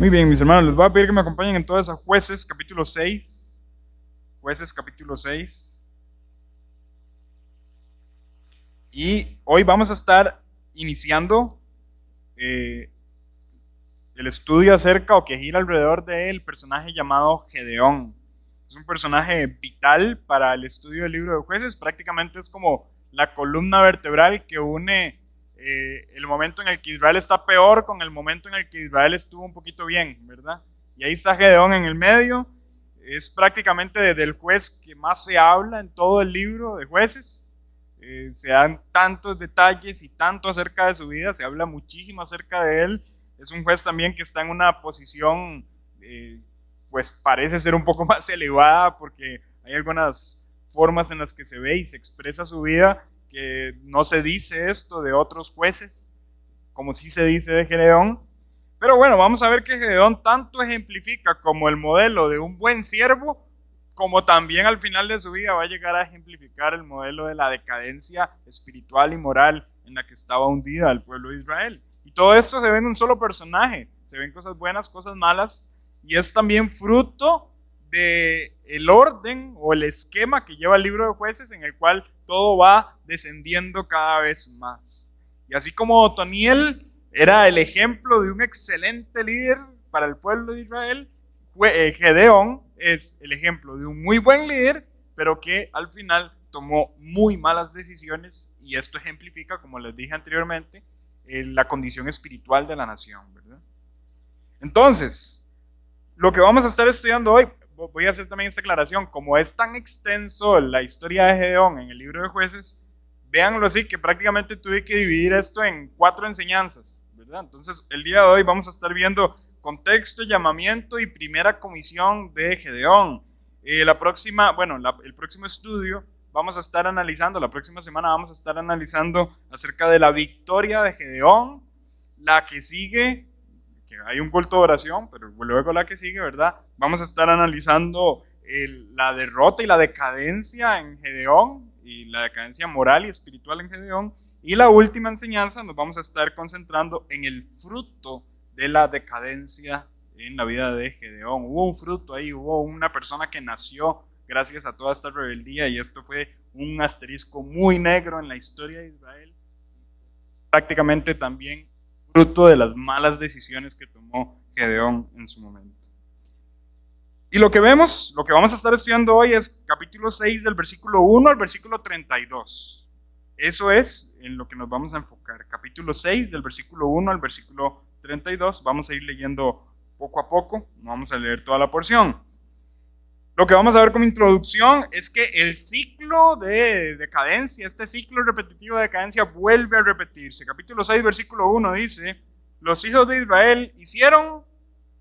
Muy bien, mis hermanos, les voy a pedir que me acompañen entonces a Jueces capítulo 6. Jueces capítulo 6. Y hoy vamos a estar iniciando el estudio acerca o que gira alrededor del personaje llamado Gedeón. Es un personaje vital para el estudio del libro de Jueces. Prácticamente es como la columna vertebral que une el momento en el que Israel está peor con el momento en el que Israel estuvo un poquito bien, ¿verdad? Y ahí está Gedeón en el medio. Es prácticamente desde el juez que más se habla en todo el libro de Jueces. Se dan tantos detalles y tanto acerca de su vida, se habla muchísimo acerca de él. Es un juez también que está en una posición, pues parece ser un poco más elevada, porque hay algunas formas en las que se ve y se expresa su vida que no se dice esto de otros jueces, como sí se dice de Gedeón. Pero bueno, vamos a ver que Gedeón tanto ejemplifica como el modelo de un buen siervo, como también al final de su vida va a llegar a ejemplificar el modelo de la decadencia espiritual y moral en la que estaba hundida el pueblo de Israel. Y todo esto se ve en un solo personaje, se ven cosas buenas, cosas malas, y es también fruto del orden o el esquema que lleva el libro de Jueces, en el cual todo va descendiendo cada vez más. Y así como Otoniel era el ejemplo de un excelente líder para el pueblo de Israel, Gedeón es el ejemplo de un muy buen líder, pero que al final tomó muy malas decisiones, y esto ejemplifica, como les dije anteriormente, la condición espiritual de la nación, ¿verdad? Entonces, lo que vamos a estar estudiando hoy, voy a hacer también esta aclaración, como es tan extenso la historia de Gedeón en el libro de Jueces, véanlo así, que prácticamente tuve que dividir esto en 4 enseñanzas, ¿verdad? Entonces, el día de hoy vamos a estar viendo contexto, llamamiento y primera comisión de Gedeón. El próximo estudio vamos a estar analizando, la próxima semana vamos a estar analizando acerca de la victoria de Gedeón. La que sigue, que hay un culto de oración, pero luego la que sigue, ¿verdad? Vamos a estar analizando la derrota y la decadencia en Gedeón, y la decadencia moral y espiritual en Gedeón. Y la última enseñanza nos vamos a estar concentrando en el fruto de la decadencia en la vida de Gedeón. Hubo un fruto ahí, hubo una persona que nació gracias a toda esta rebeldía, y esto fue un asterisco muy negro en la historia de Israel, prácticamente también fruto de las malas decisiones que tomó Gedeón en su momento. Y lo que vamos a estar estudiando hoy es capítulo 6 del versículo 1 al versículo 32. Eso es en lo que nos vamos a enfocar. Capítulo 6 del versículo 1 al versículo 32. Vamos a ir leyendo poco a poco, no vamos a leer toda la porción. Lo que vamos a ver como introducción es que el ciclo de decadencia, este ciclo repetitivo de decadencia, vuelve a repetirse. Capítulo 6, versículo 1 dice: los hijos de Israel hicieron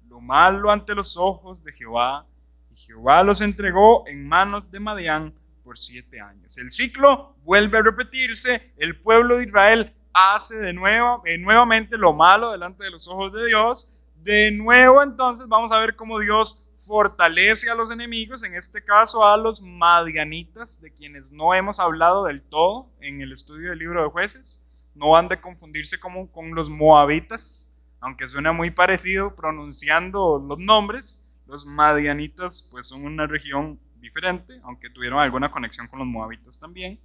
lo malo ante los ojos de Jehová, y Jehová los entregó en manos de Madián por 7 años. El ciclo vuelve a repetirse, el pueblo de Israel hace nuevamente lo malo delante de los ojos de Dios. De nuevo, entonces, vamos a ver cómo Dios fortalece a los enemigos, en este caso a los madianitas, de quienes no hemos hablado del todo en el estudio del libro de Jueces. No han de confundirse con los moabitas, aunque suena muy parecido pronunciando los nombres. Los madianitas pues son una región diferente, aunque tuvieron alguna conexión con los moabitas también.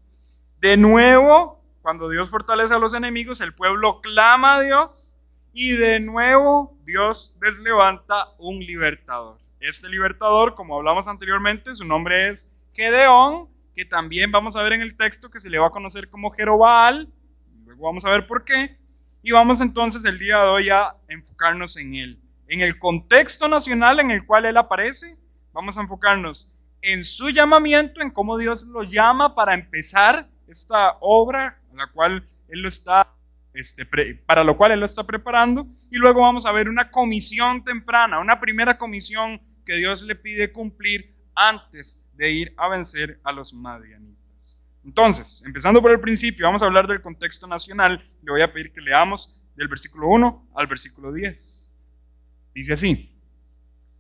De nuevo, cuando Dios fortalece a los enemigos, el pueblo clama a Dios, y de nuevo Dios les levanta un libertador. Este libertador, como hablamos anteriormente, su nombre es Gedeón, que también vamos a ver en el texto que se le va a conocer como Jerobbaal. Luego vamos a ver por qué. Y vamos entonces el día de hoy a enfocarnos en él. En el contexto nacional en el cual él aparece, vamos a enfocarnos en su llamamiento, en cómo Dios lo llama para empezar esta obra a la cual él lo está para lo cual él lo está preparando, y luego vamos a ver una comisión temprana, una primera comisión que Dios le pide cumplir antes de ir a vencer a los madianitas. Entonces, empezando por el principio, vamos a hablar del contexto nacional. Le voy a pedir que leamos del versículo 1 al versículo 10. Dice así: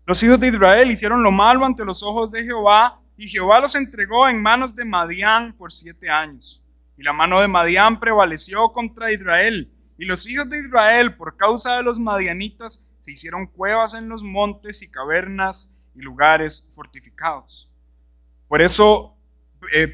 los hijos de Israel hicieron lo malo ante los ojos de Jehová, y Jehová los entregó en manos de Madián por 7 años. Y la mano de Madián prevaleció contra Israel, Y los hijos de Israel, por causa de los madianitas, se hicieron cuevas en los montes y cavernas y lugares fortificados. Por eso,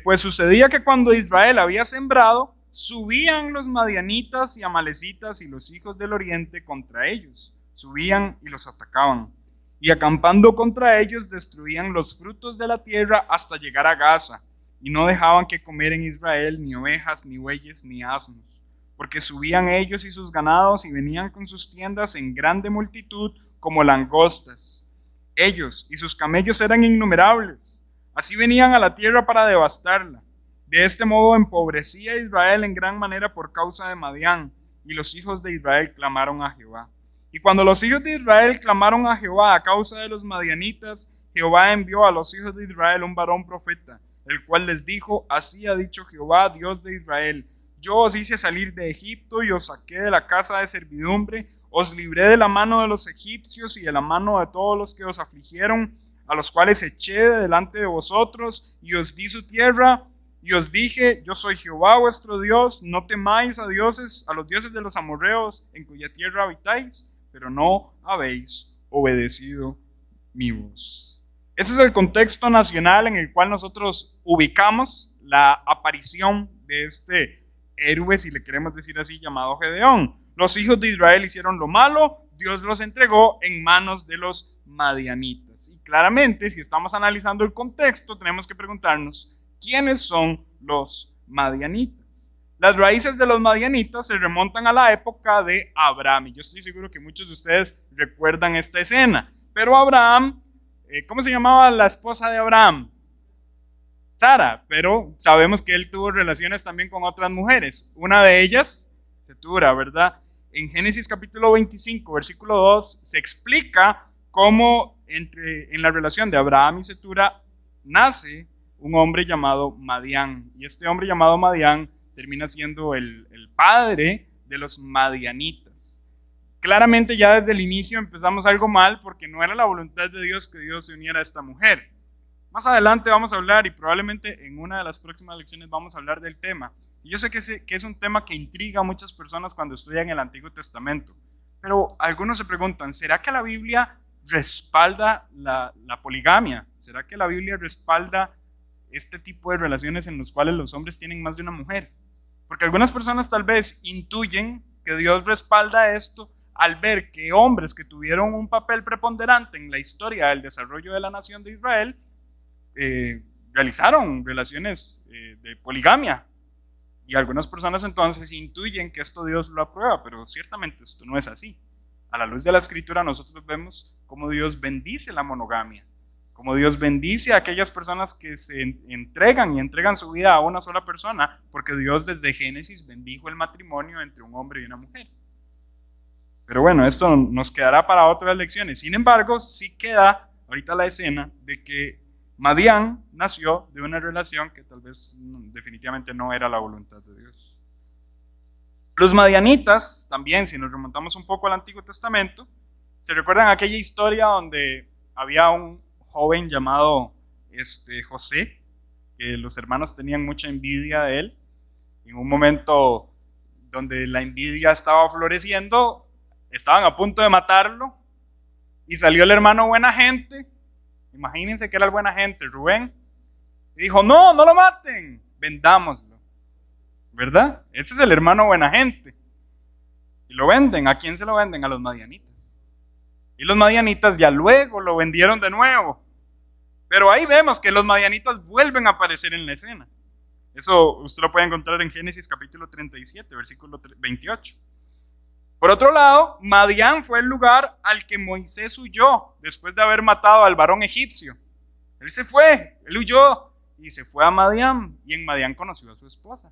pues sucedía que cuando Israel había sembrado, subían los madianitas y amalecitas y los hijos del oriente contra ellos. Subían y los atacaban. Y acampando contra ellos, destruían los frutos de la tierra hasta llegar a Gaza. Y no dejaban que comer en Israel ni ovejas, ni bueyes, ni asnos. Porque subían ellos y sus ganados y venían con sus tiendas en grande multitud como langostas. Ellos y sus camellos eran innumerables. Así venían a la tierra para devastarla. De este modo empobrecía Israel en gran manera por causa de Madián. Y los hijos de Israel clamaron a Jehová. Y cuando los hijos de Israel clamaron a Jehová a causa de los madianitas, Jehová envió a los hijos de Israel un varón profeta, el cual les dijo: así ha dicho Jehová, Dios de Israel: yo os hice salir de Egipto y os saqué de la casa de servidumbre, os libré de la mano de los egipcios y de la mano de todos los que os afligieron, a los cuales eché de delante de vosotros, y os di su tierra, y os dije: yo soy Jehová vuestro Dios, no temáis a los dioses de los amorreos en cuya tierra habitáis, pero no habéis obedecido mi voz. Ese es el contexto nacional en el cual nosotros ubicamos la aparición de este héroe, si le queremos decir así, llamado Gedeón. Los hijos de Israel hicieron lo malo, Dios los entregó en manos de los madianitas. Y claramente, si estamos analizando el contexto, tenemos que preguntarnos: ¿quiénes son los madianitas? Las raíces de los madianitas se remontan a la época de Abraham. Y yo estoy seguro que muchos de ustedes recuerdan esta escena. Pero Abraham, ¿cómo se llamaba la esposa de Abraham? Sara. Pero sabemos que él tuvo relaciones también con otras mujeres. Una de ellas, Setura, ¿verdad? En Génesis capítulo 25, versículo 2, se explica cómo en la relación de Abraham y Setura nace un hombre llamado Madián. Y este hombre llamado Madián termina siendo el padre de los madianitas. Claramente ya desde el inicio empezamos algo mal, porque no era la voluntad de Dios que Dios se uniera a esta mujer. Más adelante vamos a hablar, y probablemente en una de las próximas lecciones vamos a hablar del tema. Y yo sé que es un tema que intriga a muchas personas cuando estudian el Antiguo Testamento. Pero algunos se preguntan: ¿será que la Biblia respalda la poligamia? ¿Será que la Biblia respalda este tipo de relaciones en los cuales los hombres tienen más de una mujer? Porque algunas personas tal vez intuyen que Dios respalda esto al ver que hombres que tuvieron un papel preponderante en la historia del desarrollo de la nación de Israel realizaron relaciones de poligamia. Y algunas personas entonces intuyen que esto Dios lo aprueba, pero ciertamente esto no es así. A la luz de la Escritura nosotros vemos cómo Dios bendice la monogamia, como Dios bendice a aquellas personas que se entregan y entregan su vida a una sola persona, porque Dios desde Génesis bendijo el matrimonio entre un hombre y una mujer. Pero bueno, esto nos quedará para otras lecciones. Sin embargo, sí queda ahorita la escena de que Madián nació de una relación que tal vez definitivamente no era la voluntad de Dios. Los madianitas también, si nos remontamos un poco al Antiguo Testamento, ¿se recuerdan aquella historia donde había un joven llamado José, que los hermanos tenían mucha envidia de él? En un momento donde la envidia estaba floreciendo, estaban a punto de matarlo, y salió el hermano buena gente. Imagínense que era el buena gente, Rubén, y dijo: no lo maten, vendámoslo, ¿verdad? Ese es el hermano buena gente. Y lo venden. ¿A quién se lo venden? A los madianitas. Y los madianitas ya luego lo vendieron de nuevo. Pero ahí vemos que los madianitas vuelven a aparecer en la escena. Eso usted lo puede encontrar en Génesis capítulo 37, versículo 28. Por otro lado, Madián fue el lugar al que Moisés huyó después de haber matado al varón egipcio. Él se fue, él huyó y se fue a Madián, y en Madián conoció a su esposa.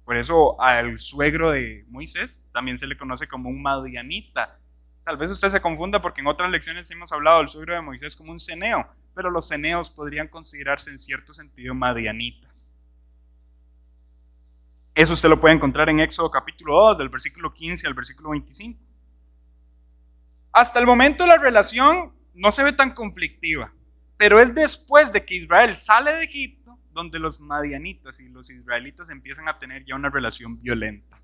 Por eso al suegro de Moisés también se le conoce como un madianita. Tal vez usted se confunda porque en otras lecciones hemos hablado del suegro de Moisés como un ceneo, pero los ceneos podrían considerarse en cierto sentido madianitas. Eso usted lo puede encontrar en Éxodo capítulo 2, del versículo 15 al versículo 25. Hasta el momento la relación no se ve tan conflictiva, pero es después de que Israel sale de Egipto donde los madianitas y los israelitas empiezan a tener ya una relación violenta.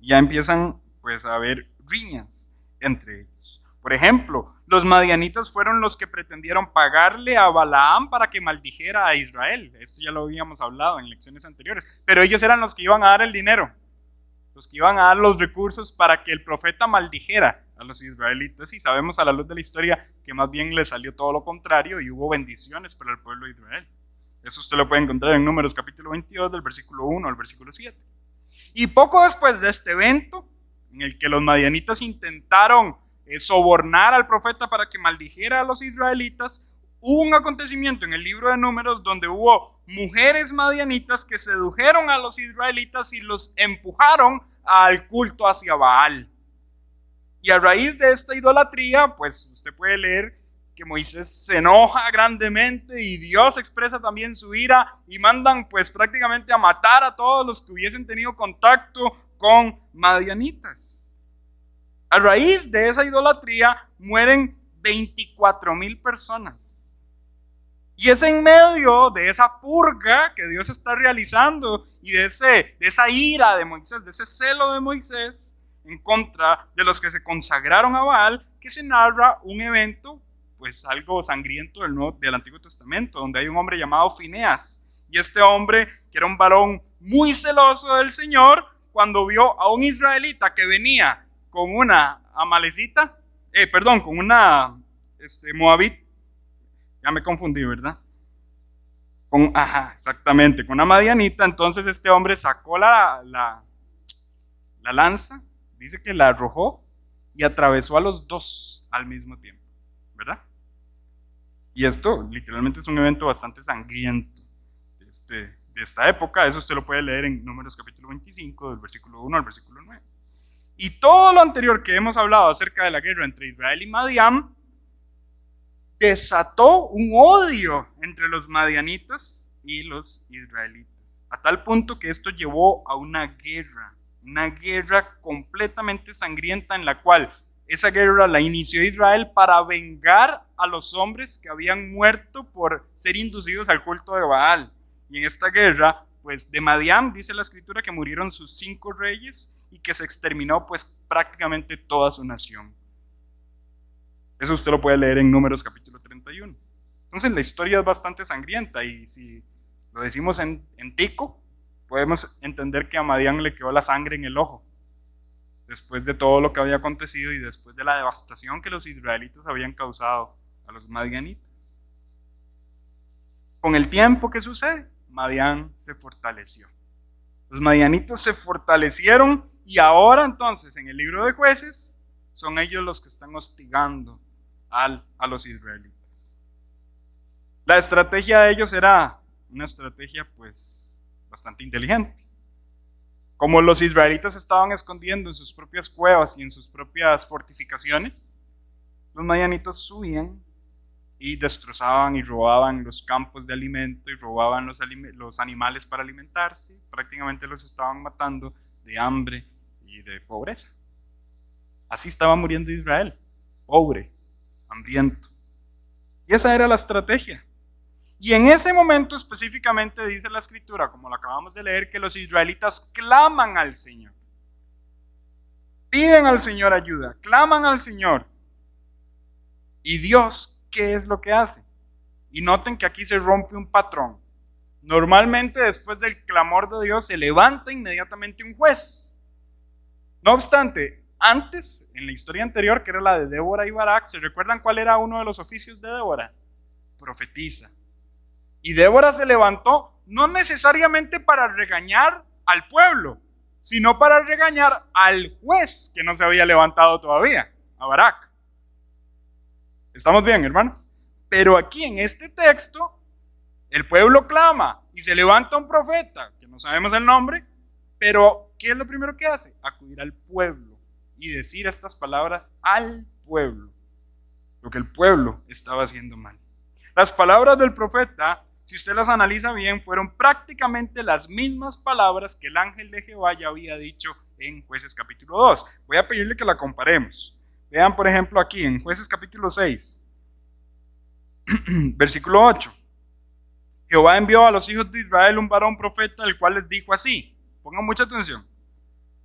Ya empiezan pues a haber riñas entre ellos. Por ejemplo, los madianitas fueron los que pretendieron pagarle a Balaam para que maldijera a Israel. Esto ya lo habíamos hablado en lecciones anteriores. Pero ellos eran los que iban a dar el dinero, los que iban a dar los recursos para que el profeta maldijera a los israelitas. Y sabemos a la luz de la historia que más bien le salió todo lo contrario y hubo bendiciones para el pueblo de Israel. Eso usted lo puede encontrar en Números capítulo 22 del versículo 1 al versículo 7. Y poco después de este evento, en el que los madianitas intentaron sobornar al profeta para que maldijera a los israelitas, hubo un acontecimiento en el libro de Números donde hubo mujeres madianitas que sedujeron a los israelitas y los empujaron al culto hacia Baal. Y a raíz de esta idolatría, pues usted puede leer que Moisés se enoja grandemente y Dios expresa también su ira y mandan pues prácticamente a matar a todos los que hubiesen tenido contacto con madianitas. A raíz de esa idolatría mueren 24,000 personas. Y es en medio de esa purga que Dios está realizando y de esa ira de Moisés, de ese celo de Moisés en contra de los que se consagraron a Baal, que se narra un evento pues algo sangriento del Antiguo Testamento, donde hay un hombre llamado Fineas. Y este hombre, que era un varón muy celoso del Señor, cuando vio a un israelita que venía con una amalecita, con una moabit, ya me confundí, ¿verdad? Exactamente, con una madianita. Entonces este hombre sacó la lanza, dice que la arrojó y atravesó a los dos al mismo tiempo, ¿verdad? Y esto literalmente es un evento bastante sangriento de esta época. Eso usted lo puede leer en Números capítulo 25, del versículo 1 al versículo 9. Y todo lo anterior que hemos hablado acerca de la guerra entre Israel y Madián desató un odio entre los madianitas y los israelitas, a tal punto que esto llevó a una guerra completamente sangrienta, en la cual esa guerra la inició Israel para vengar a los hombres que habían muerto por ser inducidos al culto de Baal. Y en esta guerra, pues de Madián dice la escritura que murieron sus 5 reyes y que se exterminó pues prácticamente toda su nación. Eso usted lo puede leer en Números capítulo 31. Entonces la historia es bastante sangrienta, y si lo decimos en tico, podemos entender que a Madián le quedó la sangre en el ojo después de todo lo que había acontecido y después de la devastación que los israelitas habían causado a los madianitas. Con el tiempo, ¿qué sucede? Madián se fortaleció. Los madianitas se fortalecieron y ahora entonces en el libro de Jueces son ellos los que están hostigando a los israelitas. La estrategia de ellos era una estrategia pues bastante inteligente. Como los israelitas estaban escondiendo en sus propias cuevas y en sus propias fortificaciones, los madianitas subían y destrozaban y robaban los campos de alimento y robaban los animales para alimentarse. Prácticamente los estaban matando de hambre y de pobreza. Así estaba muriendo Israel, pobre, hambriento. Y esa era la estrategia. Y en ese momento específicamente dice la escritura, como lo acabamos de leer, que los israelitas claman al Señor. Piden al Señor ayuda, claman al Señor. Y Dios, ¿qué es lo que hace? Y noten que aquí se rompe un patrón. Normalmente después del clamor de Dios se levanta inmediatamente un juez. No obstante, antes, en la historia anterior, que era la de Débora y Barak, ¿se recuerdan cuál era uno de los oficios de Débora? Profetiza. Y Débora se levantó no necesariamente para regañar al pueblo, sino para regañar al juez que no se había levantado todavía, a Barak. ¿Estamos bien, hermanos? Pero aquí en este texto, el pueblo clama y se levanta un profeta, que no sabemos el nombre, pero ¿qué es lo primero que hace? Acudir al pueblo y decir estas palabras al pueblo, lo que el pueblo estaba haciendo mal. Las palabras del profeta, si usted las analiza bien, fueron prácticamente las mismas palabras que el ángel de Jehová ya había dicho en Jueces capítulo 2. Voy a pedirle que la comparemos. Vean, por ejemplo, aquí en Jueces capítulo 6, versículo 8. Jehová envió a los hijos de Israel un varón profeta, el cual les dijo así. Pongan mucha atención.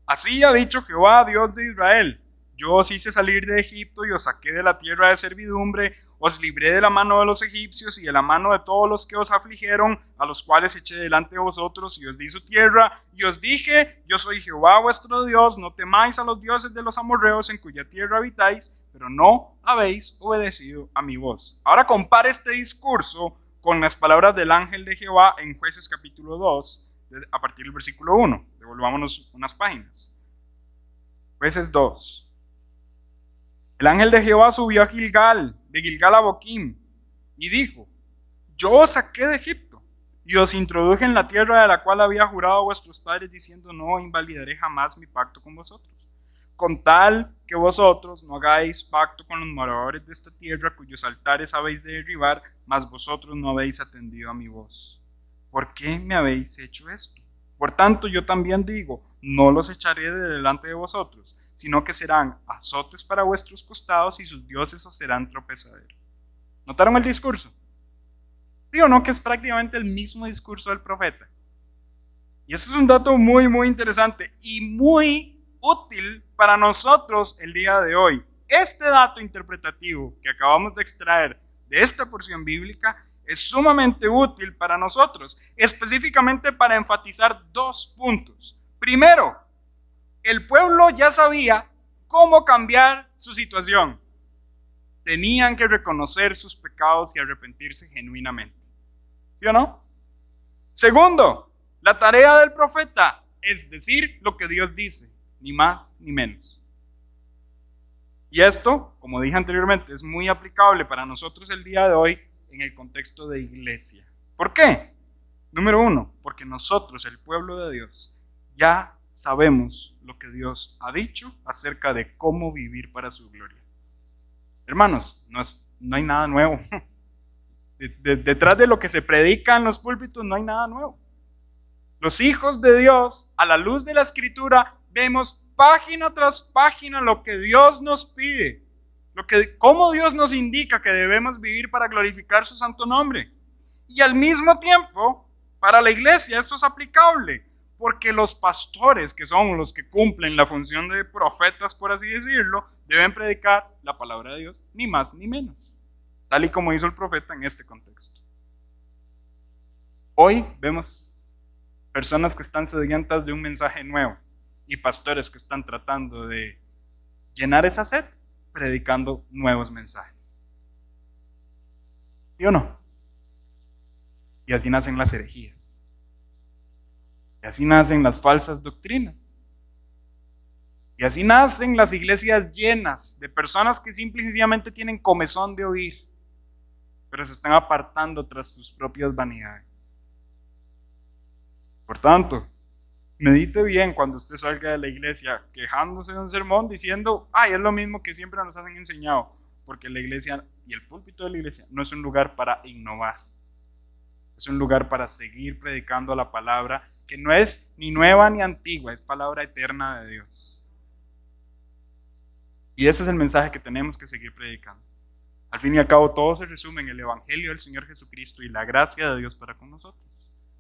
Así ha dicho Jehová, Dios de Israel: yo os hice salir de Egipto y os saqué de la tierra de servidumbre, os libré de la mano de los egipcios y de la mano de todos los que os afligieron, a los cuales eché delante de vosotros y os di su tierra, y os dije: yo soy Jehová vuestro Dios, no temáis a los dioses de los amorreos en cuya tierra habitáis, pero no habéis obedecido a mi voz. Ahora compare este discurso con las palabras del ángel de Jehová en Jueces capítulo 2, a partir del versículo 1. Devolvámonos unas páginas. Jueces 2. El ángel de Jehová subió a Gilgal, de Gilgal a Boquim, y dijo: yo os saqué de Egipto, y os introduje en la tierra de la cual había jurado a vuestros padres, diciendo: no invalidaré jamás mi pacto con vosotros, con tal que vosotros no hagáis pacto con los moradores de esta tierra, cuyos altares habéis de derribar, mas vosotros no habéis atendido a mi voz. ¿Por qué me habéis hecho esto? Por tanto, yo también digo: no los echaré de delante de vosotros, sino que serán azotes para vuestros costados, y sus dioses os serán tropezadero. ¿Notaron el discurso? ¿Sí o no? Que es prácticamente el mismo discurso del profeta. Y eso es un dato muy, muy interesante y muy útil para nosotros el día de hoy. Este dato interpretativo que acabamos de extraer de esta porción bíblica es sumamente útil para nosotros, específicamente para enfatizar dos puntos. Primero, el pueblo ya sabía cómo cambiar su situación. Tenían que reconocer sus pecados y arrepentirse genuinamente. ¿Sí o no? Segundo, la tarea del profeta es decir lo que Dios dice, ni más ni menos. Y esto, como dije anteriormente, es muy aplicable para nosotros el día de hoy en el contexto de iglesia. ¿Por qué? Número uno, porque nosotros, el pueblo de Dios, ya sabemos lo que Dios ha dicho acerca de cómo vivir para su gloria. Hermanos, no hay nada nuevo. Detrás de lo que se predica en los púlpitos no hay nada nuevo. Los hijos de Dios, a la luz de la Escritura, vemos página tras página lo que Dios nos pide, cómo Dios nos indica que debemos vivir para glorificar su santo nombre. Y al mismo tiempo, para la iglesia esto es aplicable, porque los pastores, que son los que cumplen la función de profetas, por así decirlo, deben predicar la palabra de Dios, ni más ni menos, tal y como hizo el profeta en este contexto. Hoy vemos personas que están sedientas de un mensaje nuevo y pastores que están tratando de llenar esa sed predicando nuevos mensajes. ¿Sí o no? Y así nacen las herejías. Y así nacen las falsas doctrinas. Y así nacen las iglesias llenas de personas que simple y sencillamente tienen comezón de oír, pero se están apartando tras sus propias vanidades. Por tanto, medite bien cuando usted salga de la iglesia quejándose de un sermón diciendo: ay, es lo mismo que siempre nos han enseñado, porque la iglesia y el púlpito de la iglesia no es un lugar para innovar. Es un lugar para seguir predicando la palabra, que no es ni nueva ni antigua, es palabra eterna de Dios. Y ese es el mensaje que tenemos que seguir predicando. Al fin y al cabo, todo se resume en el Evangelio del Señor Jesucristo y la gracia de Dios para con nosotros.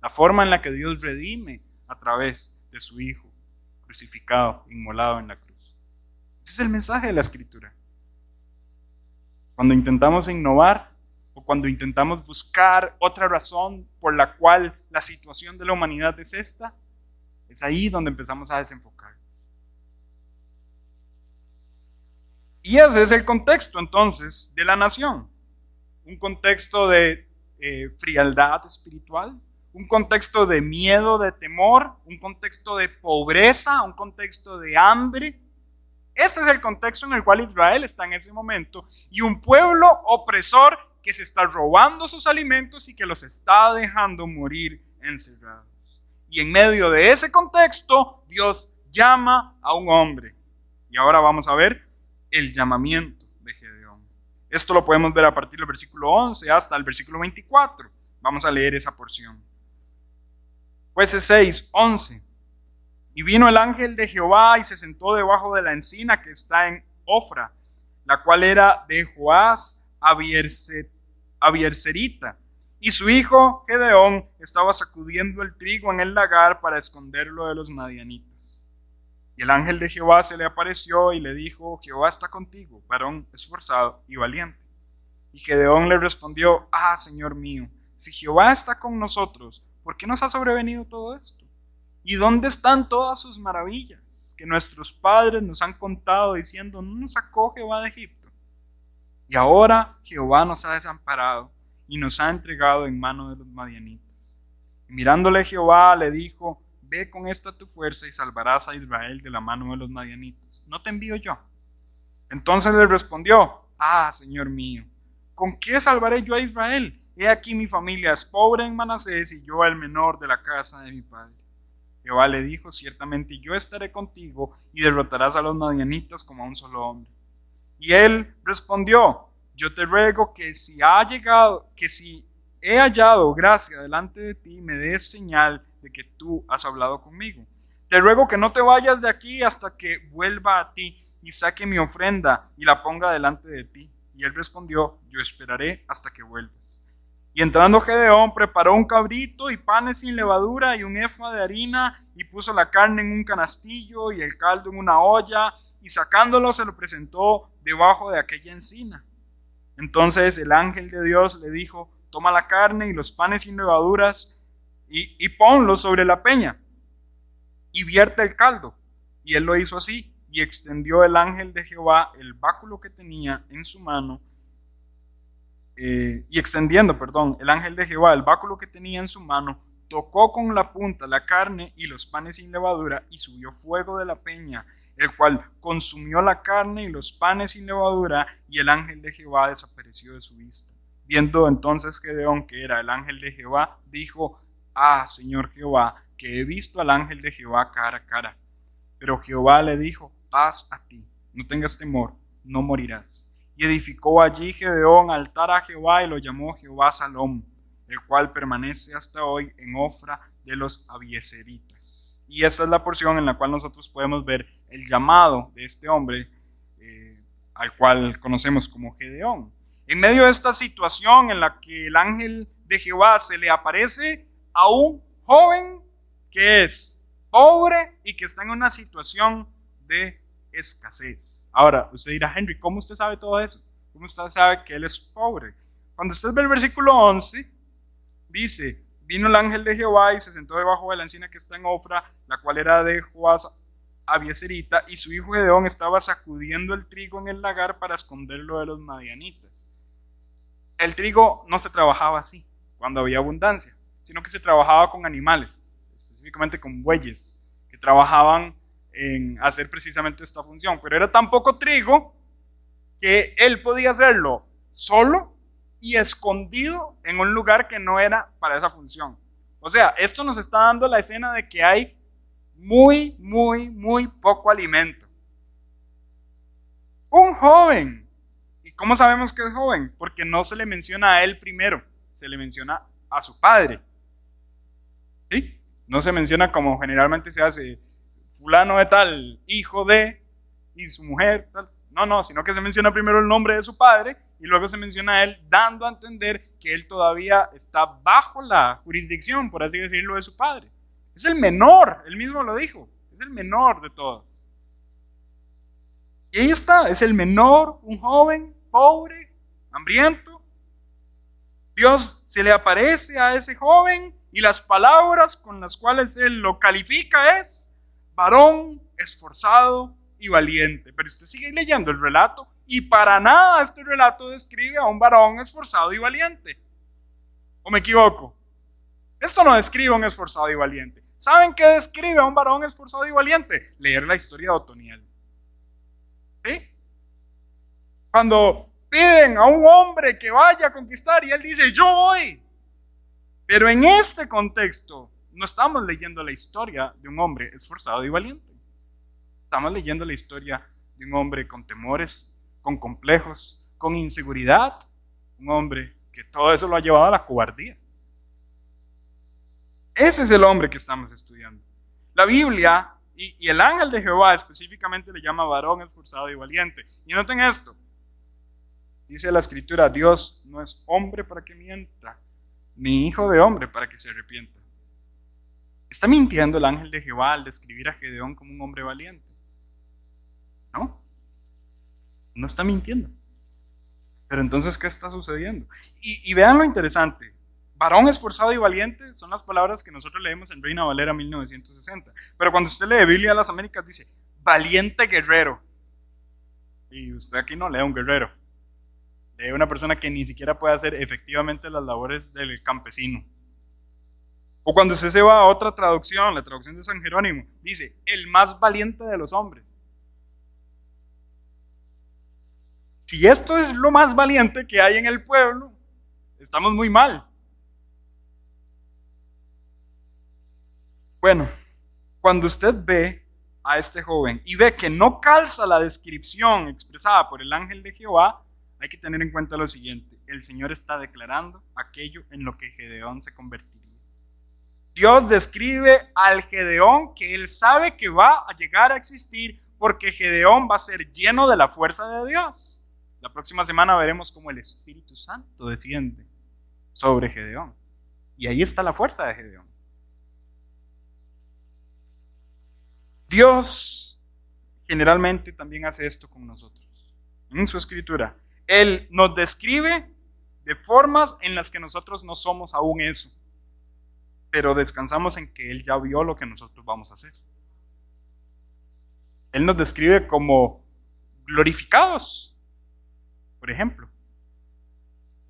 La forma en la que Dios redime a través de su Hijo crucificado, inmolado en la cruz. Ese es el mensaje de la Escritura. Cuando intentamos innovar o cuando intentamos buscar otra razón por la cual la situación de la humanidad es esta, es ahí donde empezamos a desenfocar. Y ese es el contexto entonces de la nación. Un contexto de frialdad espiritual, un contexto de miedo, de temor, un contexto de pobreza, un contexto de hambre. Ese es el contexto en el cual Israel está en ese momento, y un pueblo opresor que se está robando sus alimentos y que los está dejando morir encerrados. Y en medio de ese contexto, Dios llama a un hombre. Y ahora vamos a ver el llamamiento de Gedeón. Esto lo podemos ver a partir del versículo 11 hasta el versículo 24. Vamos a leer esa porción. Jueces 6, 11. Y vino el ángel de Jehová y se sentó debajo de la encina que está en Ofra, la cual era de Joás Abierserita. Y su hijo Gedeón estaba sacudiendo el trigo en el lagar para esconderlo de los madianitas. Y el ángel de Jehová se le apareció y le dijo: Jehová está contigo, varón esforzado y valiente. Y Gedeón le respondió: Señor mío, si Jehová está con nosotros, ¿por qué nos ha sobrevenido todo esto? ¿Y dónde están todas sus maravillas que nuestros padres nos han contado diciendo: no nos sacó Jehová de Egipto? Y ahora Jehová nos ha desamparado y nos ha entregado en mano de los madianitas. Y mirándole Jehová le dijo: ve con esta tu fuerza y salvarás a Israel de la mano de los madianitas. ¿No te envío yo? Entonces le respondió: Señor mío, ¿con qué salvaré yo a Israel? He aquí mi familia es pobre en Manasés y yo el menor de la casa de mi padre. Jehová le dijo: ciertamente yo estaré contigo y derrotarás a los madianitas como a un solo hombre. Y él respondió: yo te ruego que si he hallado gracia delante de ti, me des señal de que tú has hablado conmigo. Te ruego que no te vayas de aquí hasta que vuelva a ti y saque mi ofrenda y la ponga delante de ti. Y él respondió: yo esperaré hasta que vuelvas. Y entrando Gedeón, preparó un cabrito y panes sin levadura y un efa de harina, y puso la carne en un canastillo y el caldo en una olla, y sacándolo se lo presentó debajo de aquella encina. Entonces el ángel de Dios le dijo: toma la carne y los panes sin levaduras y ponlos sobre la peña y vierte el caldo. Y él lo hizo así, y extendió el ángel de Jehová el báculo que tenía en su mano, el ángel de Jehová el báculo que tenía en su mano, tocó con la punta la carne y los panes sin levadura, y subió fuego de la peña, el cual consumió la carne y los panes sin levadura, y el ángel de Jehová desapareció de su vista. Viendo entonces Gedeón que era el ángel de Jehová, dijo: Señor Jehová, que he visto al ángel de Jehová cara a cara. Pero Jehová le dijo: paz a ti, no tengas temor, no morirás. Y edificó allí Gedeón altar a Jehová y lo llamó Jehová Salom, el cual permanece hasta hoy en Ofra de los Abiezeritas. Y esa es la porción en la cual nosotros podemos ver el llamado de este hombre, al cual conocemos como Gedeón. En medio de esta situación en la que el ángel de Jehová se le aparece a un joven que es pobre y que está en una situación de escasez. Ahora, usted dirá: Henry, ¿cómo usted sabe todo eso? ¿Cómo usted sabe que él es pobre? Cuando usted ve el versículo 11, dice: vino el ángel de Jehová y se sentó debajo de la encina que está en Ofra, la cual era de Joás Abiezerita, y su hijo Gedeón estaba sacudiendo el trigo en el lagar para esconderlo de los madianitas. El trigo no se trabajaba así cuando había abundancia, sino que se trabajaba con animales, específicamente con bueyes, que trabajaban en hacer precisamente esta función. Pero era tan poco trigo que él podía hacerlo solo y escondido en un lugar que no era para esa función. O sea, esto nos está dando la escena de que hay muy poco alimento. Un joven. ¿Y cómo sabemos que es joven? Porque no se le menciona a él primero, se le menciona a su padre. ¿Sí? No se menciona como generalmente se hace: fulano de tal, hijo de, y su mujer, tal. No, sino que se menciona primero el nombre de su padre y luego se menciona a él, dando a entender que él todavía está bajo la jurisdicción, por así decirlo, de su padre. Es el menor, él mismo lo dijo, es el menor de todos. Y ahí está, es el menor, un joven, pobre, hambriento. Dios se le aparece a ese joven y las palabras con las cuales él lo califica es: varón esforzado y valiente. Pero usted sigue leyendo el relato y para nada este relato describe a un varón esforzado y valiente. ¿O me equivoco? Esto no describe a un esforzado y valiente. ¿Saben qué describe a un varón esforzado y valiente? Leer la historia de Otoniel. ¿Sí? Cuando piden a un hombre que vaya a conquistar y él dice: yo voy. Pero en este contexto no estamos leyendo la historia de un hombre esforzado y valiente. Estamos leyendo la historia de un hombre con temores, con complejos, con inseguridad. Un hombre que todo eso lo ha llevado a la cobardía. Ese es el hombre que estamos estudiando. La Biblia y el ángel de Jehová específicamente le llama varón esforzado y valiente. Y noten esto. Dice la escritura: Dios no es hombre para que mienta, ni hijo de hombre para que se arrepienta. ¿Está mintiendo el ángel de Jehová al describir a Gedeón como un hombre valiente? No, no está mintiendo. Pero entonces, ¿qué está sucediendo? Y vean lo interesante. Varón esforzado y valiente son las palabras que nosotros leemos en Reina Valera 1960. Pero cuando usted lee Biblia de las Américas dice, valiente guerrero. Y usted aquí no lee un guerrero. Lee una persona que ni siquiera puede hacer efectivamente las labores del campesino. O cuando usted se va a otra traducción, la traducción de San Jerónimo, dice, el más valiente de los hombres. Si esto es lo más valiente que hay en el pueblo, estamos muy mal. Bueno, cuando usted ve a este joven y ve que no calza la descripción expresada por el ángel de Jehová, hay que tener en cuenta lo siguiente: el Señor está declarando aquello en lo que Gedeón se convertiría. Dios describe al Gedeón que él sabe que va a llegar a existir, porque Gedeón va a ser lleno de la fuerza de Dios. La próxima semana veremos cómo el Espíritu Santo desciende sobre Gedeón. Y ahí está la fuerza de Gedeón. Dios generalmente también hace esto con nosotros. En su escritura, Él nos describe de formas en las que nosotros no somos aún eso, pero descansamos en que Él ya vio lo que nosotros vamos a hacer. Él nos describe como glorificados, por ejemplo.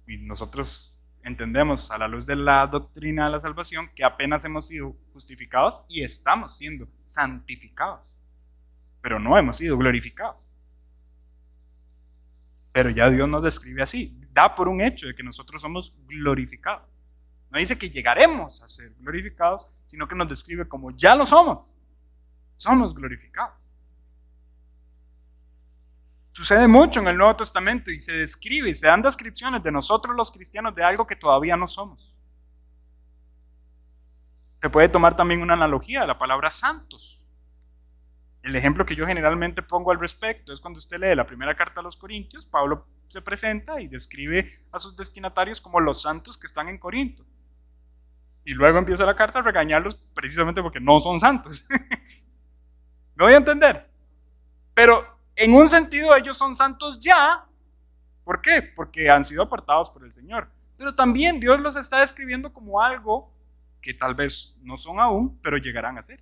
Y nosotros entendemos a la luz de la doctrina de la salvación que apenas hemos sido justificados y estamos siendo santificados, pero no hemos sido glorificados. Pero ya Dios nos describe así, da por un hecho de que nosotros somos glorificados. No dice que llegaremos a ser glorificados, sino que nos describe como ya lo somos glorificados. Sucede mucho en el Nuevo Testamento y se describe y se dan descripciones de nosotros los cristianos de algo que todavía no somos. Se puede tomar también una analogía de la palabra santos. El ejemplo que yo generalmente pongo al respecto es cuando usted lee la primera carta a los Corintios. Pablo se presenta y describe a sus destinatarios como los santos que están en Corinto. Y luego empieza la carta a regañarlos precisamente porque no son santos. ¿Me voy a entender? Pero en un sentido ellos son santos ya. ¿Por qué? Porque han sido apartados por el Señor. Pero también Dios los está describiendo como algo que tal vez no son aún, pero llegarán a ser.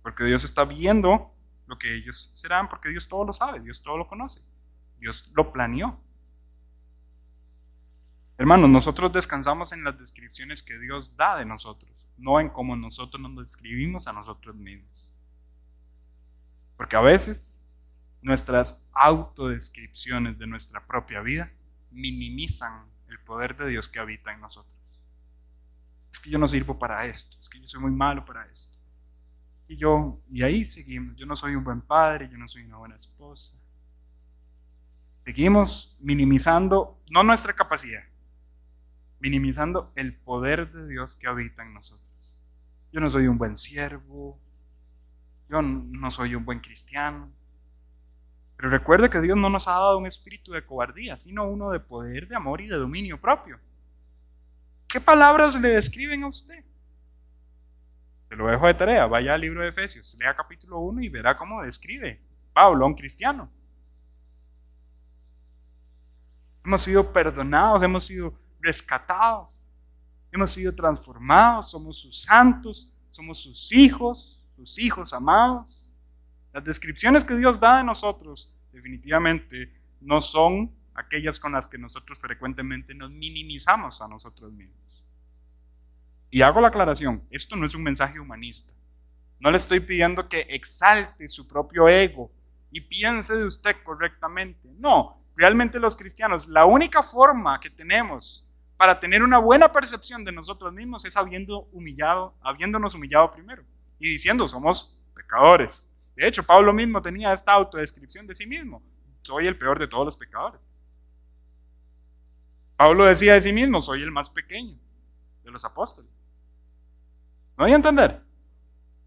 Porque Dios está viendo lo que ellos serán, porque Dios todo lo sabe, Dios todo lo conoce. Dios lo planeó. Hermanos, nosotros descansamos en las descripciones que Dios da de nosotros, no en cómo nosotros nos describimos a nosotros mismos. Porque a veces nuestras autodescripciones de nuestra propia vida minimizan el poder de Dios que habita en nosotros. Es que yo no sirvo para esto, es que yo soy muy malo para esto. Y ahí seguimos. Yo no soy un buen padre, yo no soy una buena esposa. Seguimos minimizando, no nuestra capacidad, minimizando el poder de Dios que habita en nosotros. Yo no soy un buen siervo, yo no soy un buen cristiano. Pero recuerde que Dios no nos ha dado un espíritu de cobardía, sino uno de poder, de amor y de dominio propio. ¿Qué palabras le describen a usted? Te lo dejo de tarea, vaya al libro de Efesios, lea capítulo 1 y verá cómo describe Pablo a un cristiano. Hemos sido perdonados, hemos sido rescatados, hemos sido transformados, somos sus santos, somos sus hijos amados. Las descripciones que Dios da de nosotros definitivamente no son aquellas con las que nosotros frecuentemente nos minimizamos a nosotros mismos. Y hago la aclaración, esto no es un mensaje humanista. No le estoy pidiendo que exalte su propio ego y piense de usted correctamente. No, realmente los cristianos, la única forma que tenemos para tener una buena percepción de nosotros mismos es habiéndonos humillado primero y diciendo somos pecadores. De hecho, Pablo mismo tenía esta autodescripción de sí mismo: soy el peor de todos los pecadores. Pablo decía de sí mismo: soy el más pequeño de los apóstoles. ¿No voy a entender?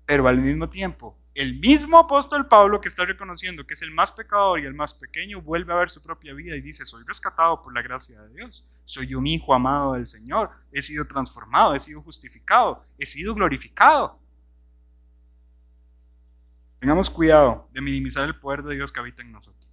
Pero al mismo tiempo, el mismo apóstol Pablo, que está reconociendo que es el más pecador y el más pequeño, vuelve a ver su propia vida y dice: soy rescatado por la gracia de Dios, soy un hijo amado del Señor, he sido transformado, he sido justificado, he sido glorificado. Tengamos cuidado de minimizar el poder de Dios que habita en nosotros.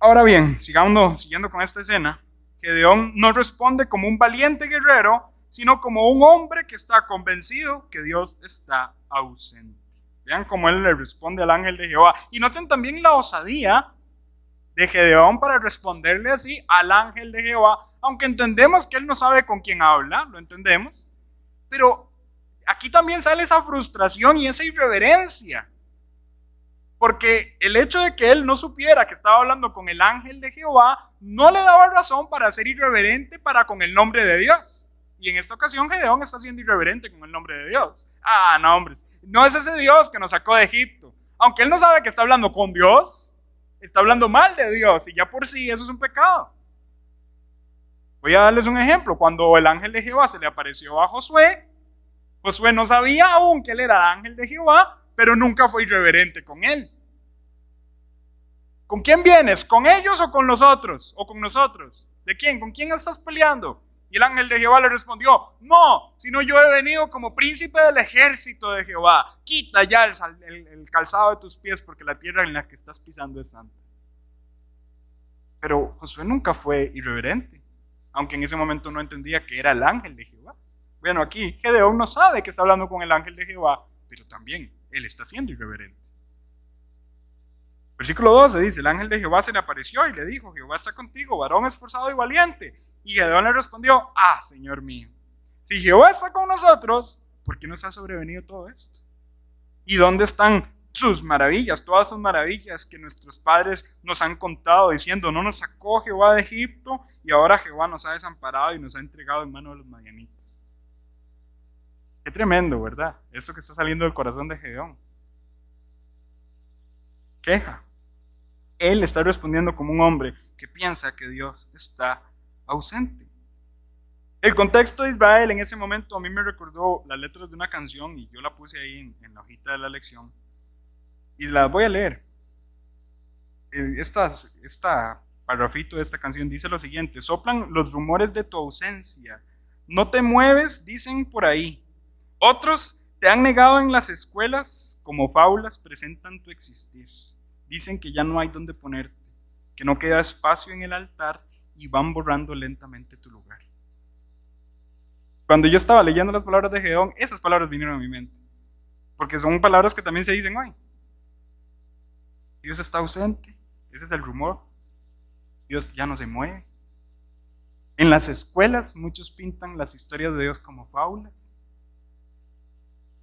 Ahora bien, siguiendo con esta escena, Gedeón no responde como un valiente guerrero, sino como un hombre que está convencido que Dios está ausente. Vean cómo él le responde al ángel de Jehová. Y noten también la osadía de Gedeón para responderle así al ángel de Jehová, aunque entendemos que él no sabe con quién habla, lo entendemos, pero aquí también sale esa frustración y esa irreverencia. Porque el hecho de que él no supiera que estaba hablando con el ángel de Jehová no le daba razón para ser irreverente para con el nombre de Dios. Y en esta ocasión Gedeón está siendo irreverente con el nombre de Dios. No, hombres, no es ese Dios que nos sacó de Egipto. Aunque él no sabe que está hablando con Dios, está hablando mal de Dios y ya por sí eso es un pecado. Voy a darles un ejemplo. Cuando el ángel de Jehová se le apareció a Josué, Josué no sabía aún que él era el ángel de Jehová, pero nunca fue irreverente con él. ¿Con quién vienes? ¿Con ellos o con los otros? ¿O con nosotros? ¿De quién? ¿Con quién estás peleando? Y el ángel de Jehová le respondió, no, sino yo he venido como príncipe del ejército de Jehová. Quita ya el calzado de tus pies porque la tierra en la que estás pisando es santa. Pero Josué nunca fue irreverente, aunque en ese momento no entendía que era el ángel de Jehová. Bueno, aquí Gedeón no sabe que está hablando con el ángel de Jehová, pero también él está siendo irreverente. Versículo 12 dice, el ángel de Jehová se le apareció y le dijo, Jehová está contigo, varón esforzado y valiente. Y Gedeón le respondió, Señor mío, si Jehová está con nosotros, ¿por qué nos ha sobrevenido todo esto? ¿Y dónde están sus maravillas, todas sus maravillas que nuestros padres nos han contado diciendo, no nos sacó Jehová de Egipto y ahora Jehová nos ha desamparado y nos ha entregado en manos de los madianitas? Qué tremendo, ¿verdad? Esto que está saliendo del corazón de Gedeón. Queja. Él está respondiendo como un hombre que piensa que Dios está ausente. El contexto de Israel en ese momento a mí me recordó las letras de una canción y yo la puse ahí en la hojita de la lección y las voy a leer. Esta parrafito de esta canción dice lo siguiente: soplan los rumores de tu ausencia, no te mueves, dicen por ahí. Otros te han negado en las escuelas, como fábulas presentan tu existir. Dicen que ya no hay donde ponerte, que no queda espacio en el altar y van borrando lentamente tu lugar. Cuando yo estaba leyendo las palabras de Gedeón, esas palabras vinieron a mi mente, porque son palabras que también se dicen hoy. Dios está ausente, ese es el rumor. Dios ya no se mueve. En las escuelas muchos pintan las historias de Dios como fábulas.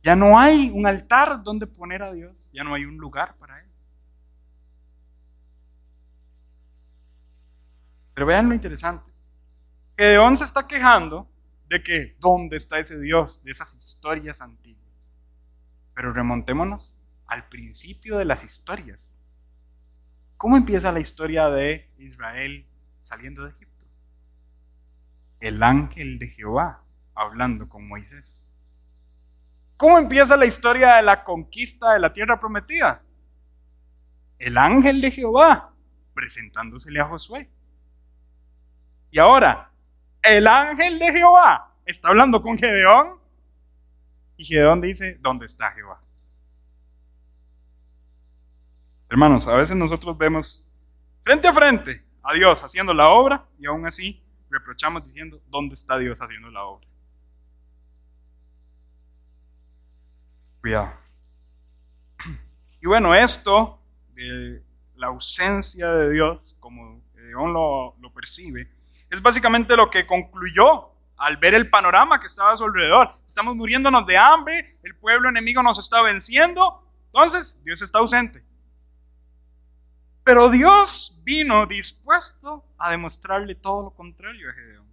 Ya no hay un altar donde poner a Dios, ya no hay un lugar para Él. Pero vean lo interesante. Gedeón se está quejando de que ¿dónde está ese Dios de esas historias antiguas? Pero remontémonos al principio de las historias. ¿Cómo empieza la historia de Israel saliendo de Egipto? El ángel de Jehová hablando con Moisés. ¿Cómo empieza la historia de la conquista de la tierra prometida? El ángel de Jehová presentándosele a Josué. Y ahora, el ángel de Jehová está hablando con Gedeón y Gedeón dice, ¿dónde está Jehová? Hermanos, a veces nosotros vemos frente a frente a Dios haciendo la obra y aún así reprochamos diciendo, ¿dónde está Dios haciendo la obra? Cuidado. Y bueno, esto de la ausencia de Dios, como Gedeón lo percibe, es básicamente lo que concluyó al ver el panorama que estaba a su alrededor. Estamos muriéndonos de hambre, el pueblo enemigo nos está venciendo, entonces Dios está ausente. Pero Dios vino dispuesto a demostrarle todo lo contrario a Gedeón.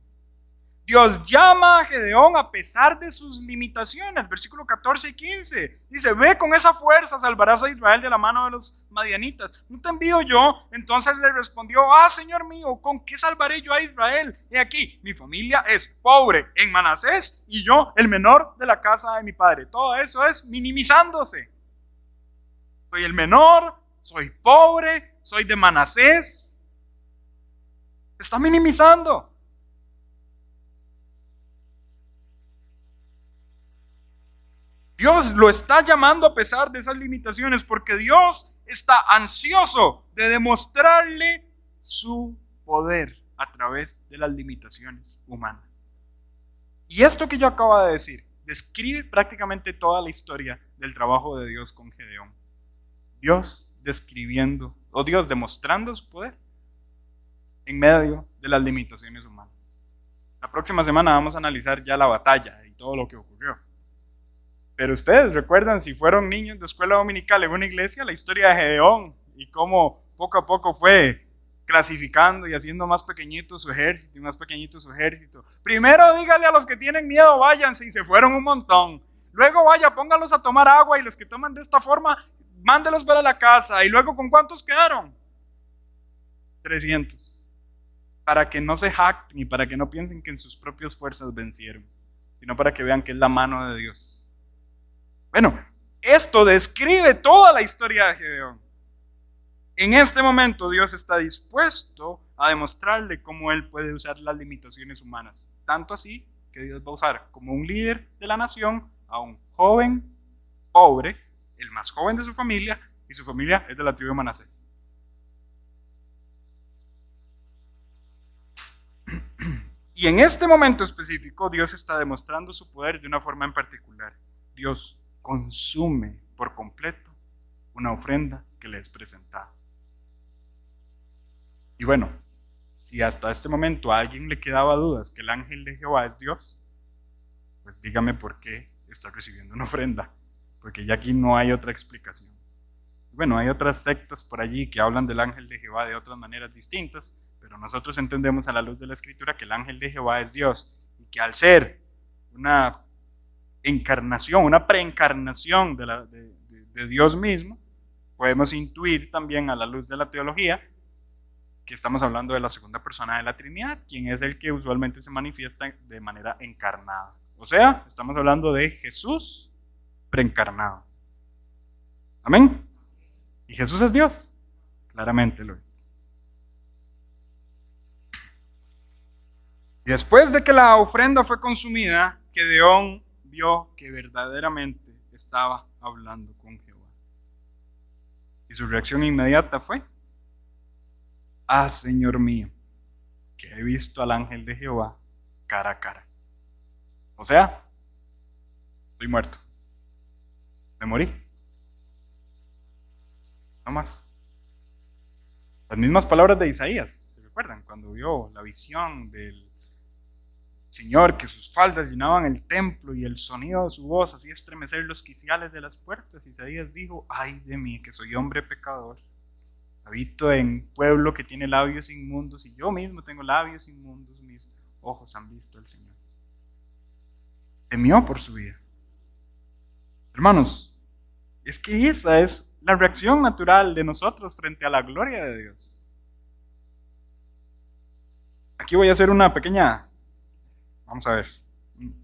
Dios llama a Gedeón a pesar de sus limitaciones. Versículo 14 y 15. Dice, ve con esa fuerza, salvarás a Israel de la mano de los madianitas. ¿No te envío yo? Entonces le respondió, Señor mío, ¿con qué salvaré yo a Israel? He aquí, mi familia es pobre en Manasés y yo el menor de la casa de mi padre. Todo eso es minimizándose. Soy el menor, soy pobre, soy de Manasés. Está minimizando. Dios lo está llamando a pesar de esas limitaciones porque Dios está ansioso de demostrarle su poder a través de las limitaciones humanas. Y esto que yo acabo de decir describe prácticamente toda la historia del trabajo de Dios con Gedeón. Dios describiendo, o Dios demostrando su poder en medio de las limitaciones humanas. La próxima semana vamos a analizar ya la batalla y todo lo que ocurrió. Pero ustedes recuerdan, si fueron niños de escuela dominical en una iglesia, la historia de Gedeón y cómo poco a poco fue clasificando y haciendo más pequeñito su ejército y más pequeñito su ejército. Primero dígale a los que tienen miedo, váyanse, y se fueron un montón. Luego vaya, pónganlos a tomar agua y los que toman de esta forma, mándelos para la casa. Y luego, ¿con cuántos quedaron? 300. Para que no se jacten y para que no piensen que en sus propias fuerzas vencieron, sino para que vean que es la mano de Dios. Bueno, esto describe toda la historia de Gedeón. En este momento Dios está dispuesto a demostrarle cómo Él puede usar las limitaciones humanas. Tanto así que Dios va a usar como un líder de la nación a un joven pobre, el más joven de su familia, y su familia es de la tribu de Manasés. Y en este momento específico Dios está demostrando su poder de una forma en particular. Dios consume por completo una ofrenda que le es presentada. Y bueno, si hasta este momento a alguien le quedaba dudas que el ángel de Jehová es Dios, pues dígame por qué está recibiendo una ofrenda, porque ya aquí no hay otra explicación. Bueno, hay otras sectas por allí que hablan del ángel de Jehová de otras maneras distintas, pero nosotros entendemos a la luz de la Escritura que el ángel de Jehová es Dios y que al ser una encarnación, una preencarnación de Dios mismo, podemos intuir también a la luz de la teología que estamos hablando de la segunda persona de la Trinidad, quien es el que usualmente se manifiesta de manera encarnada. O sea, estamos hablando de Jesús preencarnado. ¿Amén? ¿Y Jesús es Dios? Claramente lo es. Y después de que la ofrenda fue consumida, Gedeón vio que verdaderamente estaba hablando con Jehová. Y su reacción inmediata fue: ah, Señor mío, que he visto al ángel de Jehová cara a cara. O sea, estoy muerto. Me morí. No más. Las mismas palabras de Isaías, ¿se recuerdan? Cuando vio la visión del Señor, que sus faldas llenaban el templo y el sonido de su voz hacía estremecer los quiciales de las puertas. Isaías dijo: ay de mí, que soy hombre pecador. Habito en pueblo que tiene labios inmundos y yo mismo tengo labios inmundos, mis ojos han visto al Señor. Temió por su vida. Hermanos, es que esa es la reacción natural de nosotros frente a la gloria de Dios. Aquí voy a hacer una pequeña, vamos a ver,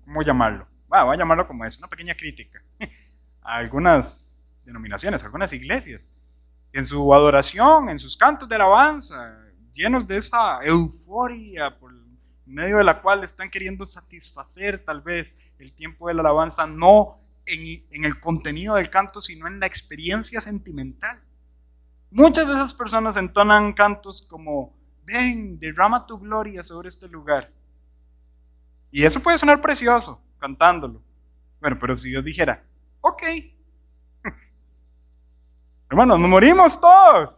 ¿cómo llamarlo? Voy a llamarlo como es, una pequeña crítica a algunas denominaciones, a algunas iglesias. En su adoración, en sus cantos de alabanza, llenos de esa euforia por medio de la cual están queriendo satisfacer tal vez el tiempo de la alabanza, no en el contenido del canto, sino en la experiencia sentimental. Muchas de esas personas entonan cantos como: ven, derrama tu gloria sobre este lugar. Y eso puede sonar precioso, cantándolo. Bueno, pero si Dios dijera: ok, hermanos, nos morimos todos.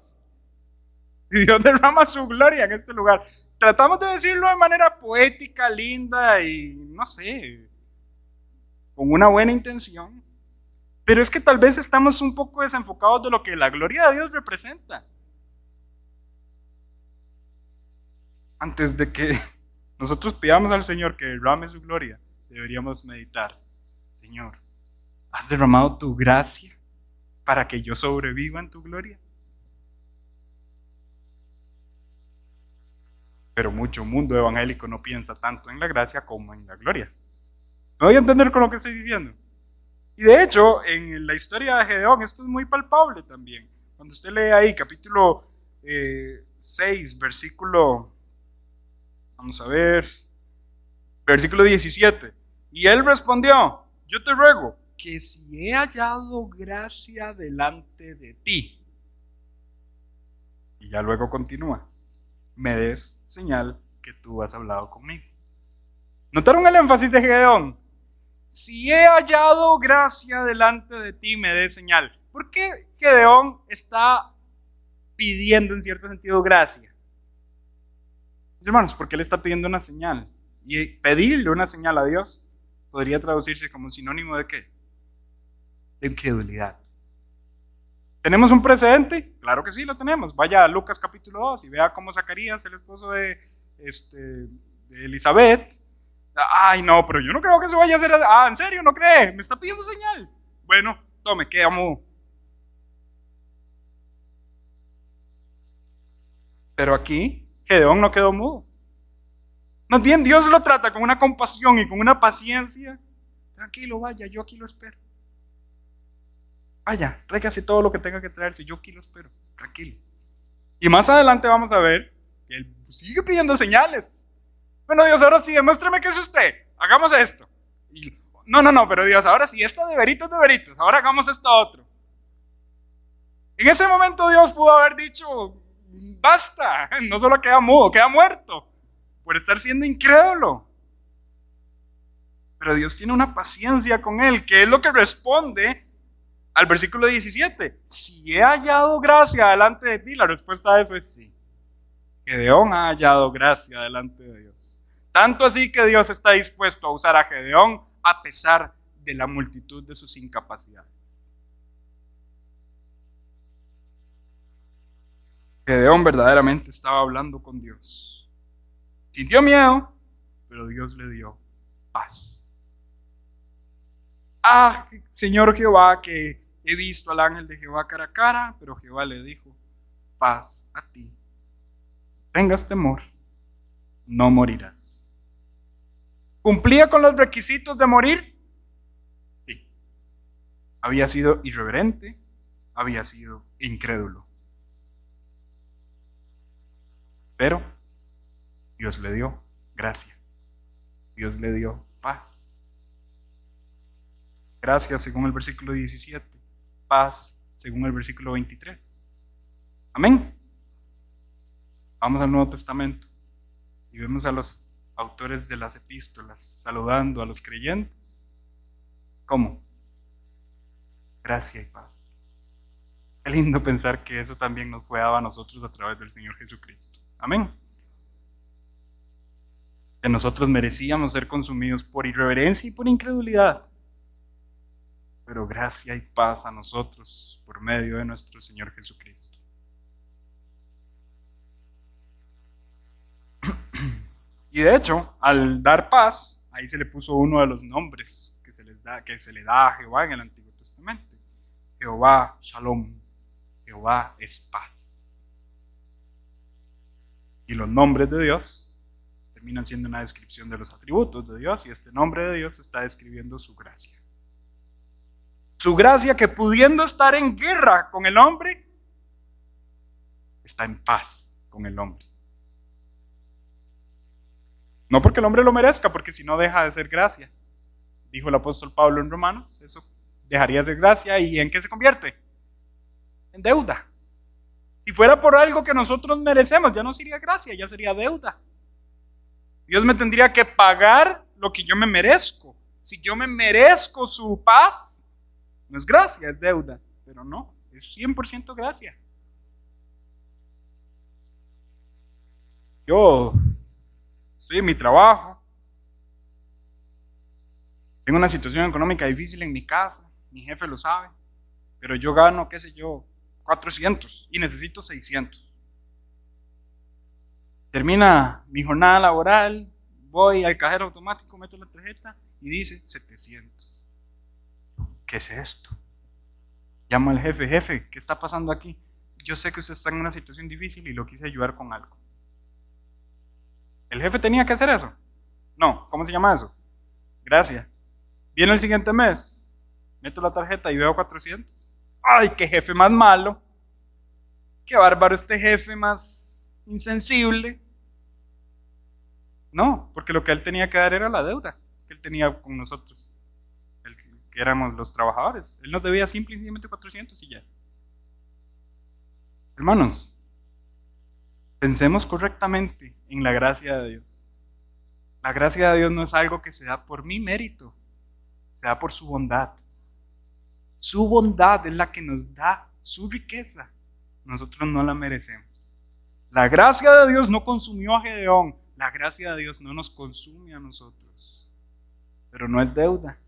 Y Dios derrama su gloria en este lugar. Tratamos de decirlo de manera poética, linda y no sé, con una buena intención. Pero es que tal vez estamos un poco desenfocados de lo que la gloria de Dios representa. Antes de que nosotros pidamos al Señor que derrame su gloria, deberíamos meditar: Señor, ¿has derramado tu gracia para que yo sobreviva en tu gloria? Pero mucho mundo evangélico no piensa tanto en la gracia como en la gloria. ¿Me voy a entender con lo que estoy diciendo? Y de hecho, en la historia de Gedeón, esto es muy palpable también. Cuando usted lee ahí, capítulo 6, versículo, vamos a ver, versículo 17. Y él respondió: yo te ruego que si he hallado gracia delante de ti, y ya luego continúa, me des señal que tú has hablado conmigo. ¿Notaron el énfasis de Gedeón? Si he hallado gracia delante de ti, me des señal. ¿Por qué Gedeón está pidiendo en cierto sentido gracia? Mis hermanos, porque él está pidiendo una señal. Y pedirle una señal a Dios podría traducirse como sinónimo de ¿qué? De incredulidad. ¿Tenemos un precedente? Claro que sí, lo tenemos. Vaya a Lucas capítulo 2 y vea cómo Zacarías, el esposo de Elizabeth. Ay, no, pero yo no creo que eso vaya a ser. Ah, ¿en serio? ¿No cree? Me está pidiendo señal. Bueno, tome, queda mudo. Pero aquí, Gedeón no quedó mudo. Más bien, Dios lo trata con una compasión y con una paciencia. Tranquilo, vaya, yo aquí lo espero. Vaya, tráigase todo lo que tenga que traerse, yo aquí lo espero, tranquilo. Y más adelante vamos a ver que él sigue pidiendo señales. Bueno, Dios, ahora sí, demuéstrame que es usted. Hagamos esto. Y, no, pero Dios, ahora sí, esto de veritos, ahora hagamos esto otro. En ese momento Dios pudo haber dicho, basta, no solo queda mudo, queda muerto, por estar siendo incrédulo. Pero Dios tiene una paciencia con él, que es lo que responde al versículo 17. Si he hallado gracia delante de ti, la respuesta a eso es sí. Gedeón ha hallado gracia delante de Dios. Tanto así que Dios está dispuesto a usar a Gedeón a pesar de la multitud de sus incapacidades. Gedeón verdaderamente estaba hablando con Dios. Sintió miedo, pero Dios le dio paz. Ah, Señor Jehová, que he visto al ángel de Jehová cara a cara, pero Jehová le dijo, paz a ti. Tengas temor, no morirás. ¿Cumplía con los requisitos de morir? Sí. Había sido irreverente, había sido incrédulo. Pero Dios le dio gracia. Dios le dio paz. Gracia según el versículo 17. Paz según el versículo 23. Amén. Vamos al Nuevo Testamento y vemos a los autores de las epístolas saludando a los creyentes. ¿Cómo? Gracia y paz. Qué lindo pensar que eso también nos fue dado a nosotros a través del Señor Jesucristo. Amén. Que nosotros merecíamos ser consumidos por irreverencia y por incredulidad, pero gracia y paz a nosotros por medio de nuestro Señor Jesucristo. Y de hecho, al dar paz, ahí se le puso uno de los nombres que se le da a Jehová en el Antiguo Testamento. Jehová Shalom, Jehová es paz. Y los nombres de Dios terminan siendo una descripción de los atributos de Dios, y este nombre de Dios está describiendo su gracia. Su gracia, que pudiendo estar en guerra con el hombre, está en paz con el hombre. No porque el hombre lo merezca, porque si no deja de ser gracia. Dijo el apóstol Pablo en Romanos, eso dejaría de ser gracia, ¿y en qué se convierte? En deuda. Si fuera por algo que nosotros merecemos, ya no sería gracia, ya sería deuda. Dios me tendría que pagar lo que yo me merezco. Si yo me merezco su paz, no es gracia, es deuda. Pero no, es 100% gracia. Yo estoy en mi trabajo, tengo una situación económica difícil en mi casa, mi jefe lo sabe, pero yo gano, qué sé yo, 400 y necesito 600. Termina mi jornada laboral, voy al cajero automático, meto la tarjeta y dice 700. ¿Qué es esto? Llamo al jefe, jefe, ¿qué está pasando aquí? Yo sé que usted está en una situación difícil y lo quise ayudar con algo. ¿El jefe tenía que hacer eso? No, ¿cómo se llama eso? Gracias. Viene el siguiente mes, meto la tarjeta y veo 400. ¡Ay, qué jefe más malo! ¡Qué bárbaro este jefe más insensible! No, porque lo que él tenía que dar era la deuda que él tenía con nosotros. que éramos los trabajadores. Él nos debía simplemente 400 y ya. Hermanos, pensemos correctamente en la gracia de Dios. La gracia de Dios no es algo que se da por mi mérito, se da por su bondad. Su bondad es la que nos da su riqueza. Nosotros no la merecemos. La gracia de Dios no consumió a Gedeón. La gracia de Dios no nos consume a nosotros. Pero no es deuda.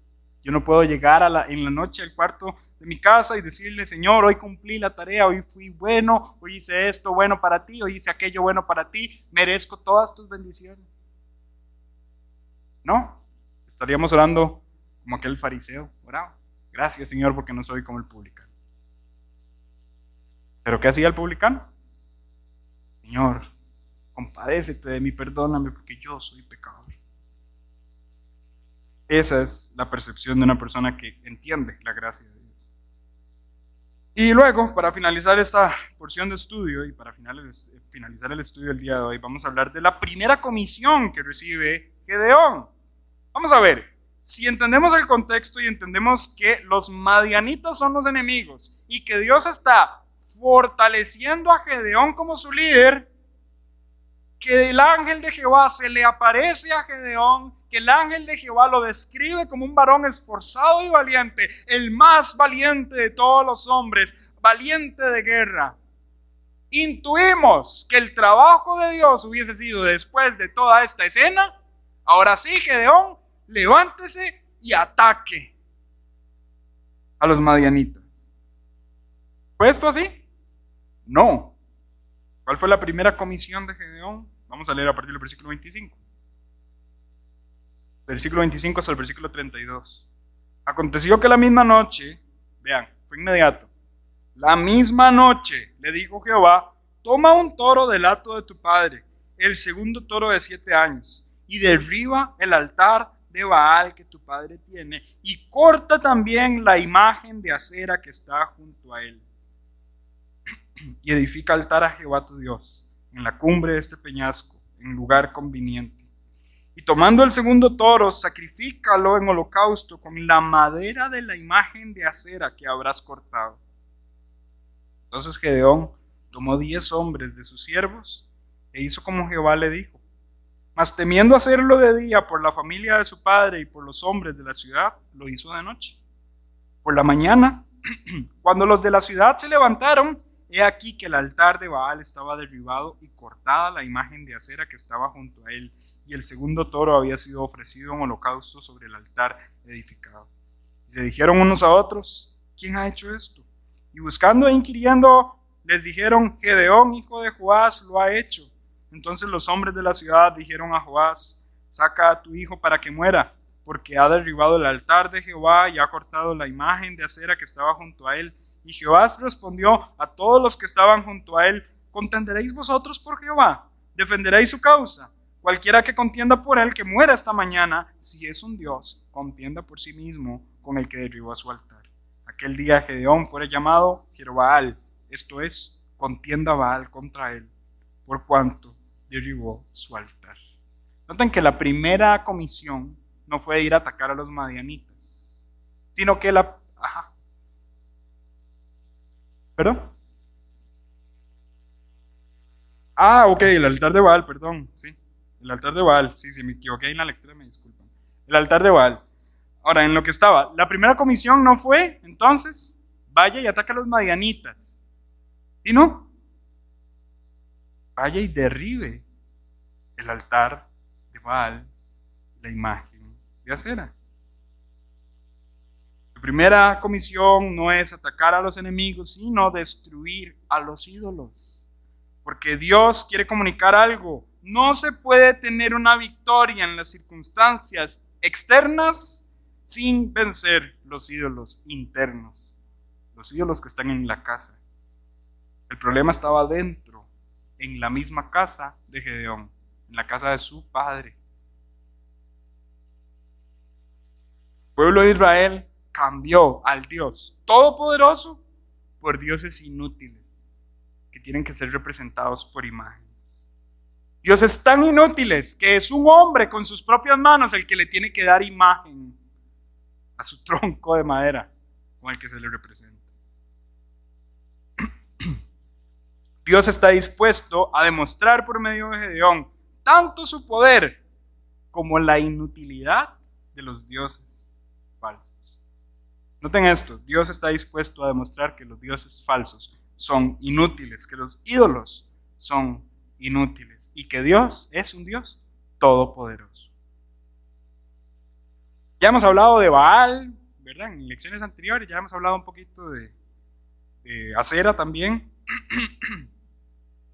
Yo no puedo llegar en la noche al cuarto de mi casa y decirle: Señor, hoy cumplí la tarea, hoy fui bueno, hoy hice esto bueno para ti, hoy hice aquello bueno para ti, merezco todas tus bendiciones. No, estaríamos orando como aquel fariseo oraba: gracias, Señor, porque no soy como el publicano. ¿Pero qué hacía el publicano? Señor, compadécete de mí, perdóname porque yo soy pecador. Esa es la percepción de una persona que entiende la gracia de Dios. Y luego, para finalizar esta porción de estudio y para finalizar el estudio del día de hoy, vamos a hablar de la primera comisión que recibe Gedeón. Vamos a ver, si entendemos el contexto y entendemos que los madianitas son los enemigos y que Dios está fortaleciendo a Gedeón como su líder, que el ángel de Jehová se le aparece a Gedeón, que el ángel de Jehová lo describe como un varón esforzado y valiente, el más valiente de todos los hombres, valiente de guerra. Intuimos que el trabajo de Dios hubiese sido, después de toda esta escena: ahora sí, Gedeón, levántese y ataque a los madianitas. ¿Fue esto así? No. ¿Cuál fue la primera comisión de Gedeón? Vamos a leer a partir del versículo 25. Versículo 25 hasta el versículo 32. Aconteció que la misma noche, vean, fue inmediato. La misma noche le dijo Jehová: toma un toro del hato de tu padre, el segundo toro de 7 años, y derriba el altar de Baal que tu padre tiene, y corta también la imagen de acera que está junto a él. Y edifica altar a Jehová tu Dios en la cumbre de este peñasco, en lugar conveniente. Y tomando el segundo toro, sacrifícalo en holocausto con la madera de la imagen de acera que habrás cortado. Entonces Gedeón tomó 10 hombres de sus siervos e hizo como Jehová le dijo. Mas temiendo hacerlo de día por la familia de su padre y por los hombres de la ciudad, lo hizo de noche. Por la mañana, cuando los de la ciudad se levantaron, he aquí que el altar de Baal estaba derribado y cortada la imagen de acera que estaba junto a él, y el segundo toro había sido ofrecido en holocausto sobre el altar edificado. Y se dijeron unos a otros: ¿quién ha hecho esto? Y buscando e inquiriendo, les dijeron: Gedeón, hijo de Joás, lo ha hecho. Entonces los hombres de la ciudad dijeron a Joás: saca a tu hijo para que muera, porque ha derribado el altar de Jehová y ha cortado la imagen de acera que estaba junto a él. Y Jehová respondió a todos los que estaban junto a él: ¿contenderéis vosotros por Jehová? ¿Defenderéis su causa? Cualquiera que contienda por él, que muera esta mañana. Si es un Dios, contienda por sí mismo con el que derribó a su altar. Aquel día Gedeón fuera llamado Jerbaal, esto es, contienda Baal contra él, por cuanto derribó su altar. Noten que la primera comisión no fue ir a atacar a los madianitas, sino que ¿Perdón? Ok, el altar de Baal, perdón, sí. El altar de Baal, sí, me equivoqué en la lectura, me disculpan. El altar de Baal. Ahora, en lo que estaba, la primera comisión no fue, entonces, vaya y ataca a los madianitas. ¿Sí, no? Vaya y derribe el altar de Baal, la imagen de acera. La primera comisión no es atacar a los enemigos, sino destruir a los ídolos. Porque Dios quiere comunicar algo. No se puede tener una victoria en las circunstancias externas sin vencer los ídolos internos, los ídolos que están en la casa. El problema estaba dentro, en la misma casa de Gedeón, en la casa de su padre. El pueblo de Israel cambió al Dios todopoderoso por dioses inútiles que tienen que ser representados por imágenes. Dioses tan inútiles que es un hombre con sus propias manos el que le tiene que dar imagen. a su tronco de madera con el que se le representa. Dios está dispuesto a demostrar por medio de Gedeón tanto su poder como la inutilidad de los dioses falsos. Noten esto, Dios está dispuesto a demostrar que los dioses falsos son inútiles, que los ídolos son inútiles y que Dios es un Dios todopoderoso. Ya hemos hablado de Baal, ¿verdad? En lecciones anteriores ya hemos hablado un poquito de Acera también.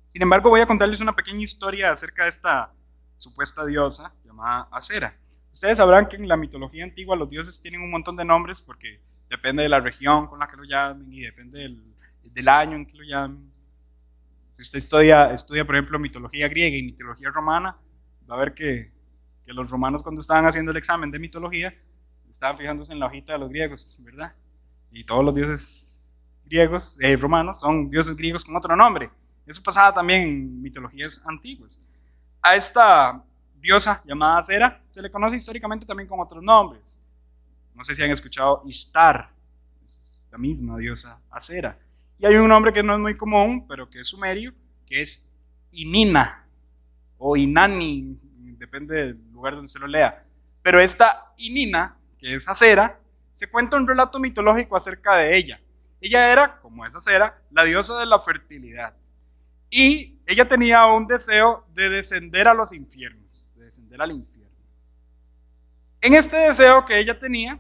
Sin embargo, voy a contarles una pequeña historia acerca de esta supuesta diosa llamada Acera. Ustedes sabrán que en la mitología antigua los dioses tienen un montón de nombres porque depende de la región con la que lo llamen y depende del año en que lo llamen. Si usted estudia, por ejemplo, mitología griega y mitología romana, va a ver que los romanos, cuando estaban haciendo el examen de mitología, estaban fijándose en la hojita de los griegos, ¿verdad? Y todos los dioses griegos, romanos, son dioses griegos con otro nombre. Eso pasaba también en mitologías antiguas. A esta diosa llamada Acera se le conoce históricamente también con otros nombres. No sé si han escuchado Ishtar, es la misma diosa Acera. Y hay un nombre que no es muy común, pero que es sumerio, que es Inina o Inani, depende del lugar donde se lo lea. Pero esta Inina, que es Acera, se cuenta un relato mitológico acerca de ella. Ella era, como es Acera, la diosa de la fertilidad. Y ella tenía un deseo de descender a los infiernos, de descender al infierno. En este deseo que ella tenía,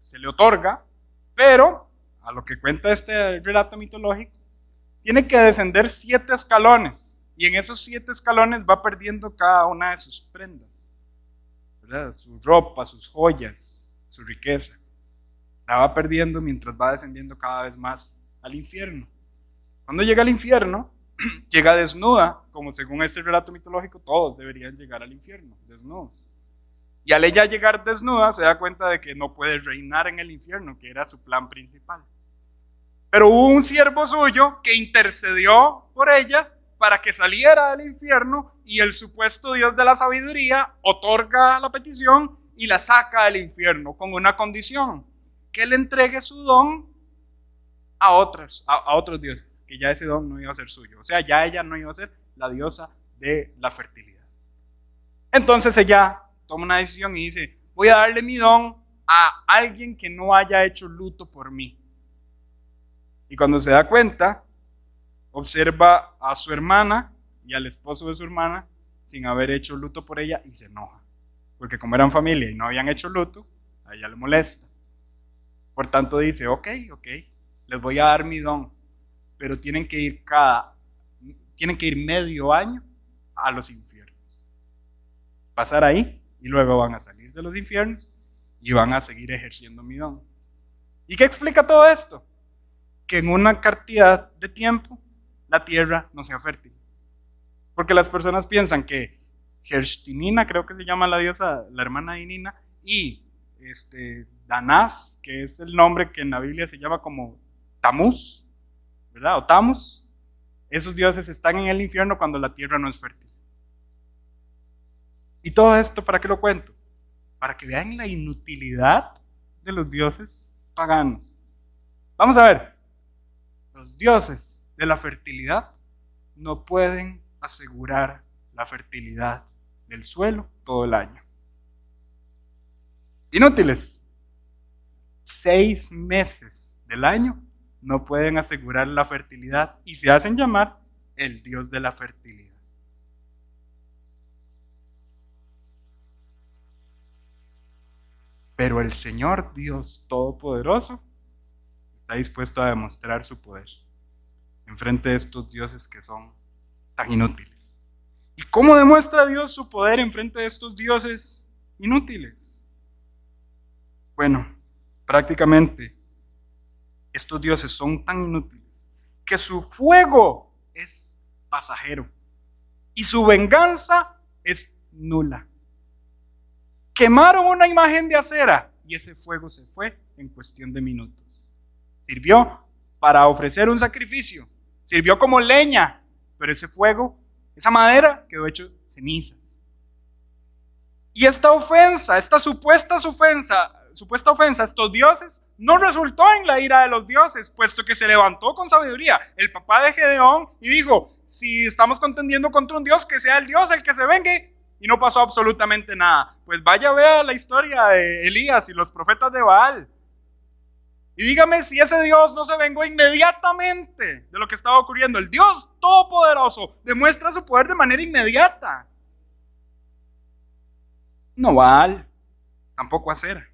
se le otorga, pero a lo que cuenta este relato mitológico, tiene que descender 7 escalones. Y en esos 7 escalones va perdiendo cada una de sus prendas, ¿verdad? Su ropa, sus joyas, su riqueza. La va perdiendo mientras va descendiendo cada vez más al infierno. Cuando llega al infierno, llega desnuda, como según este relato mitológico, todos deberían llegar al infierno, desnudos. Y al ella llegar desnuda, se da cuenta de que no puede reinar en el infierno, que era su plan principal. Pero hubo un siervo suyo que intercedió por ella para que saliera del infierno, y el supuesto Dios de la sabiduría otorga la petición y la saca del infierno con una condición: que le entregue su don a otros dioses, que ya ese don no iba a ser suyo. O sea, ya ella no iba a ser la diosa de la fertilidad. Entonces ella toma una decisión y dice: voy a darle mi don a alguien que no haya hecho luto por mí. Y cuando se da cuenta, observa a su hermana y al esposo de su hermana sin haber hecho luto por ella y se enoja. Porque como eran familia y no habían hecho luto, a ella le molesta. Por tanto dice: ok, les voy a dar mi don, pero tienen que ir medio año a los infiernos. Pasar ahí y luego van a salir de los infiernos y van a seguir ejerciendo mi don. ¿Y qué explica todo esto? Que en una cantidad de tiempo la tierra no sea fértil. Porque las personas piensan que Gerstinina, creo que se llama la diosa, la hermana de Inina, y Danás, que es el nombre que en la Biblia se llama como Tamuz, ¿verdad? O Tamus, esos dioses están en el infierno cuando la tierra no es fértil. ¿Y todo esto para qué lo cuento? Para que vean la inutilidad de los dioses paganos. Vamos a ver, los dioses de la fertilidad no pueden asegurar la fertilidad del suelo todo el año. Inútiles. 6 meses del año no pueden asegurar la fertilidad y se hacen llamar el Dios de la fertilidad. Pero el Señor Dios Todopoderoso está dispuesto a demostrar su poder en frente de estos dioses que son tan inútiles. ¿Y cómo demuestra Dios su poder en frente de estos dioses inútiles? Bueno, prácticamente estos dioses son tan inútiles que su fuego es pasajero y su venganza es nula. Quemaron una imagen de acera y ese fuego se fue en cuestión de minutos. Sirvió para ofrecer un sacrificio, sirvió como leña, pero ese fuego, esa madera quedó hecho cenizas. Y esta ofensa, esta supuesta supuesta ofensa a estos dioses no resultó en la ira de los dioses, puesto que se levantó con sabiduría el papá de Gedeón y dijo: si estamos contendiendo contra un dios, que sea el dios el que se vengue. Y no pasó absolutamente nada. Pues vaya, vea la historia de Elías y los profetas de Baal. Y dígame si ese Dios no se vengó inmediatamente de lo que estaba ocurriendo. El Dios Todopoderoso demuestra su poder de manera inmediata. No Baal, tampoco Acera.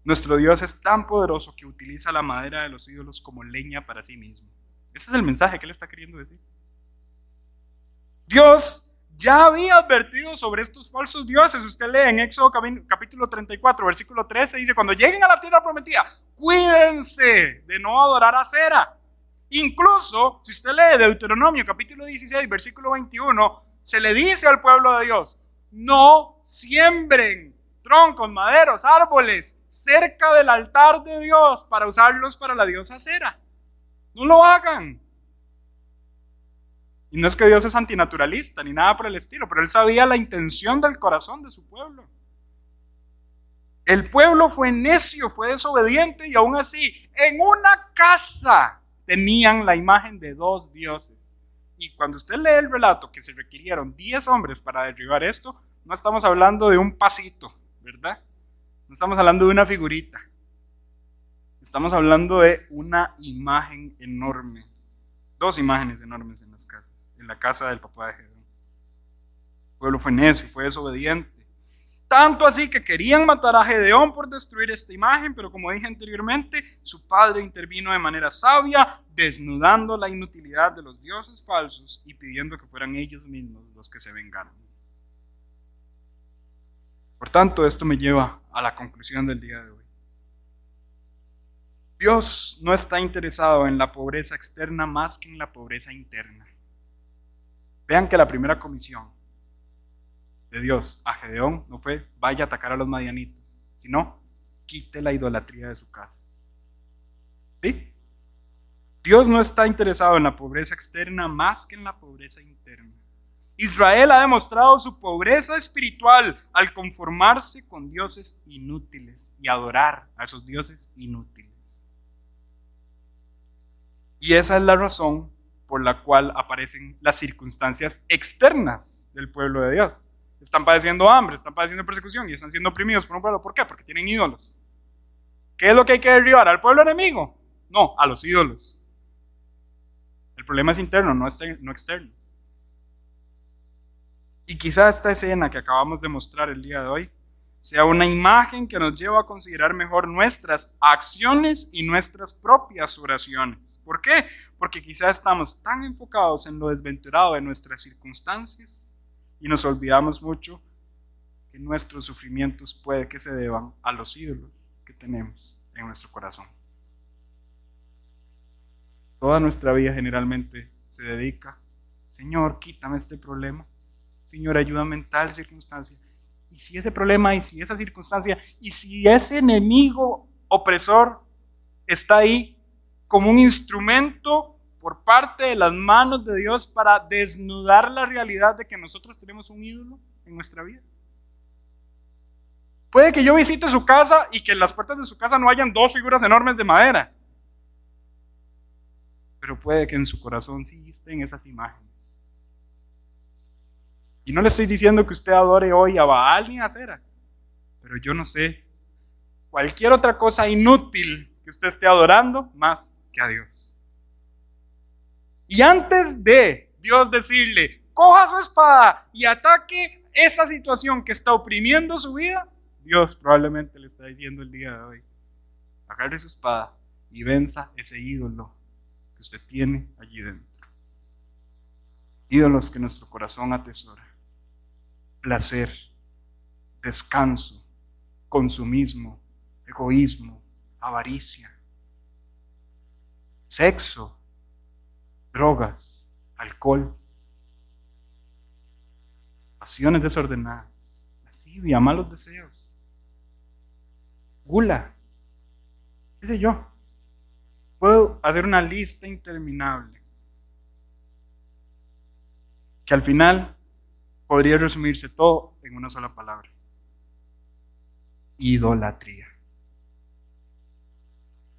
Nuestro Dios es tan poderoso que utiliza la madera de los ídolos como leña para sí mismo. Ese es el mensaje que él está queriendo decir. Dios ya había advertido sobre estos falsos dioses. Usted lee en Éxodo capítulo 34, versículo 13, dice: cuando lleguen a la tierra prometida, cuídense de no adorar a Acera. Incluso, si usted lee Deuteronomio capítulo 16, versículo 21, se le dice al pueblo de Dios: no siembren troncos, maderos, árboles cerca del altar de Dios para usarlos para la diosa Acera. No lo hagan. Y no es que Dios es antinaturalista ni nada por el estilo, pero él sabía la intención del corazón de su pueblo. El pueblo fue necio, fue desobediente, y aún así, en una casa tenían la imagen de dos dioses. Y cuando usted lee el relato que se requirieron 10 hombres para derribar esto, no estamos hablando de un pasito, ¿verdad? No estamos hablando de una figurita. Estamos hablando de una imagen enorme. 2 imágenes enormes en las casas. En la casa del papá de Gedeón. El pueblo fue necio, fue desobediente. Tanto así que querían matar a Gedeón por destruir esta imagen, pero como dije anteriormente, su padre intervino de manera sabia, desnudando la inutilidad de los dioses falsos y pidiendo que fueran ellos mismos los que se vengaran. Por tanto, esto me lleva a la conclusión del día de hoy. Dios no está interesado en la pobreza externa más que en la pobreza interna. Vean que la primera comisión de Dios a Gedeón no fue: vaya a atacar a los madianitas, sino: quite la idolatría de su casa. ¿Sí? Dios no está interesado en la pobreza externa más que en la pobreza interna. Israel ha demostrado su pobreza espiritual al conformarse con dioses inútiles y adorar a esos dioses inútiles. Y esa es la razón por la cual aparecen las circunstancias externas del pueblo de Dios. Están padeciendo hambre, están padeciendo persecución y están siendo oprimidos por un pueblo. ¿Por qué? Porque tienen ídolos. ¿Qué es lo que hay que derribar? ¿Al pueblo enemigo? No, a los ídolos. El problema es interno, no externo. Y quizá esta escena que acabamos de mostrar el día de hoy sea una imagen que nos lleva a considerar mejor nuestras acciones y nuestras propias oraciones. ¿Por qué? Porque quizá estamos tan enfocados en lo desventurado de nuestras circunstancias y nos olvidamos mucho que nuestros sufrimientos puede que se deban a los ídolos que tenemos en nuestro corazón. Toda nuestra vida generalmente se dedica: Señor, quítame este problema. Señor, ayúdame en tal circunstancia. Y si ese problema, y si esa circunstancia, y si ese enemigo opresor está ahí como un instrumento por parte de las manos de Dios para desnudar la realidad de que nosotros tenemos un ídolo en nuestra vida. Puede que yo visite su casa y que en las puertas de su casa no hayan 2 figuras enormes de madera, pero puede que en su corazón sí estén esas imágenes. Y no le estoy diciendo que usted adore hoy a Baal ni a Acera, pero yo no sé cualquier otra cosa inútil que usted esté adorando más que a Dios. Y antes de Dios decirle: coja su espada y ataque esa situación que está oprimiendo su vida, Dios probablemente le está diciendo el día de hoy: agarre su espada y venza ese ídolo que usted tiene allí dentro. Ídolos que nuestro corazón atesora: placer, descanso, consumismo, egoísmo, avaricia, sexo, drogas, alcohol, pasiones desordenadas, lascivia, malos deseos, gula, qué sé yo. Puedo hacer una lista interminable que al final podría resumirse todo en una sola palabra: idolatría.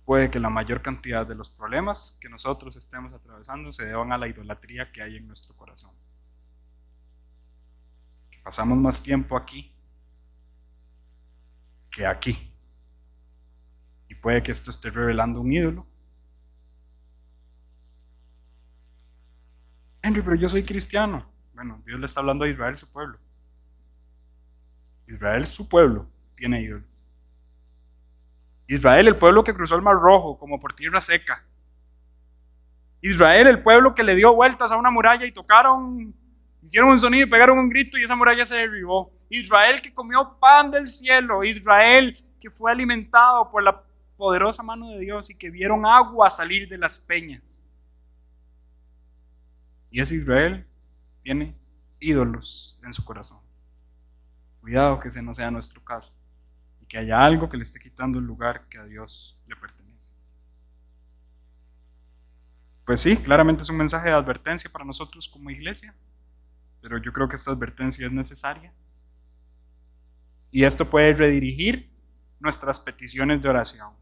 Puede que la mayor cantidad de los problemas que nosotros estemos atravesando se deban a la idolatría que hay en nuestro corazón. Que pasamos más tiempo aquí que aquí. Y puede que esto esté revelando un ídolo. Henry, pero yo soy cristiano. Bueno, Dios le está hablando a Israel, su pueblo. Israel, su pueblo, tiene ídolos. Israel, el pueblo que cruzó el Mar Rojo como por tierra seca. Israel, el pueblo que le dio vueltas a una muralla y hicieron un sonido y pegaron un grito y esa muralla se derribó. Israel que comió pan del cielo. Israel que fue alimentado por la poderosa mano de Dios y que vieron agua salir de las peñas. Y ese Israel tiene ídolos en su corazón. Cuidado que ese no sea nuestro caso y que haya algo que le esté quitando el lugar que a Dios le pertenece. Pues sí, claramente es un mensaje de advertencia para nosotros como iglesia, pero yo creo que esta advertencia es necesaria. Y esto puede redirigir nuestras peticiones de oración.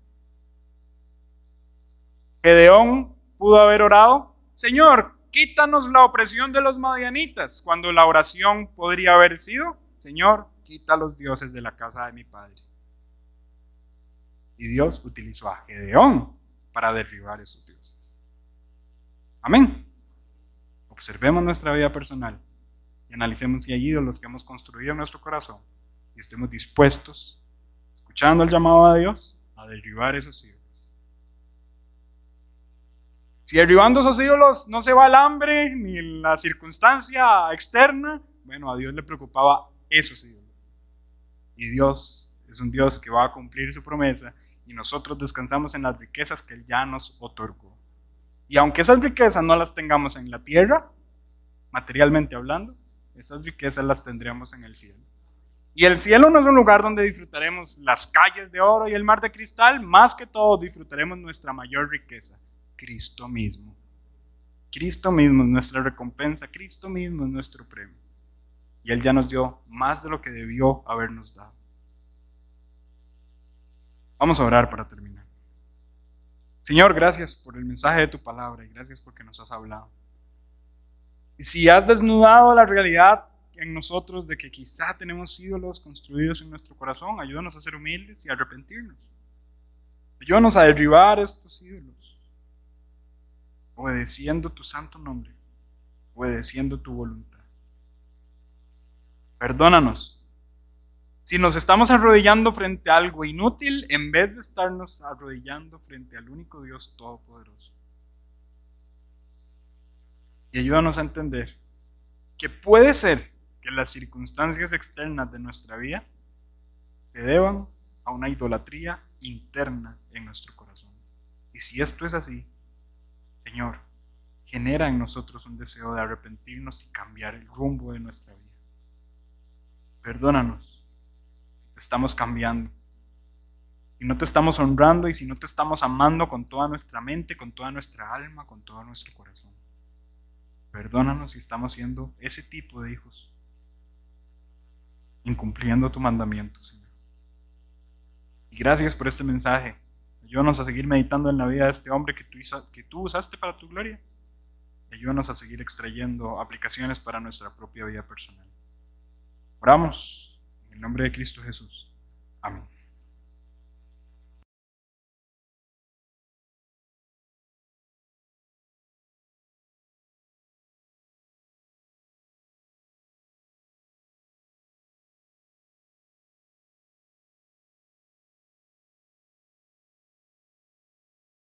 Gedeón pudo haber orado: Señor, quítanos la opresión de los madianitas, cuando la oración podría haber sido: Señor, quita los dioses de la casa de mi padre. Y Dios utilizó a Gedeón para derribar esos dioses. Amén. Observemos nuestra vida personal y analicemos si hay ídolos que hemos construido en nuestro corazón y estemos dispuestos, escuchando el llamado de Dios, a derribar esos ídolos. Si derribando esos ídolos no se va el hambre ni la circunstancia externa, bueno, a Dios le preocupaba esos ídolos. Y Dios es un Dios que va a cumplir su promesa y nosotros descansamos en las riquezas que Él ya nos otorgó. Y aunque esas riquezas no las tengamos en la tierra, materialmente hablando, esas riquezas las tendremos en el cielo. Y el cielo no es un lugar donde disfrutaremos las calles de oro y el mar de cristal, más que todo disfrutaremos nuestra mayor riqueza, Cristo mismo. Cristo mismo es nuestra recompensa, Cristo mismo es nuestro premio. Y Él ya nos dio más de lo que debió habernos dado. Vamos a orar para terminar. Señor, gracias por el mensaje de tu palabra y gracias porque nos has hablado. Y si has desnudado la realidad en nosotros de que quizá tenemos ídolos construidos en nuestro corazón, ayúdanos a ser humildes y a arrepentirnos. Ayúdanos a derribar estos ídolos, obedeciendo tu santo nombre, obedeciendo tu voluntad. Perdónanos si nos estamos arrodillando frente a algo inútil en vez de estarnos arrodillando frente al único Dios todopoderoso. Y ayúdanos a entender que puede ser que las circunstancias externas de nuestra vida se deban a una idolatría interna en nuestro corazón. Y si esto es así, Señor, genera en nosotros un deseo de arrepentirnos y cambiar el rumbo de nuestra vida. Perdónanos si te estamos cambiando, si no te estamos honrando y si no te estamos amando con toda nuestra mente, con toda nuestra alma, con todo nuestro corazón. Perdónanos si estamos siendo ese tipo de hijos, incumpliendo tu mandamiento, Señor. Y gracias por este mensaje. Ayúdanos a seguir meditando en la vida de este hombre que tú usaste para tu gloria. Y ayúdanos a seguir extrayendo aplicaciones para nuestra propia vida personal. Oramos en el nombre de Cristo Jesús. Amén.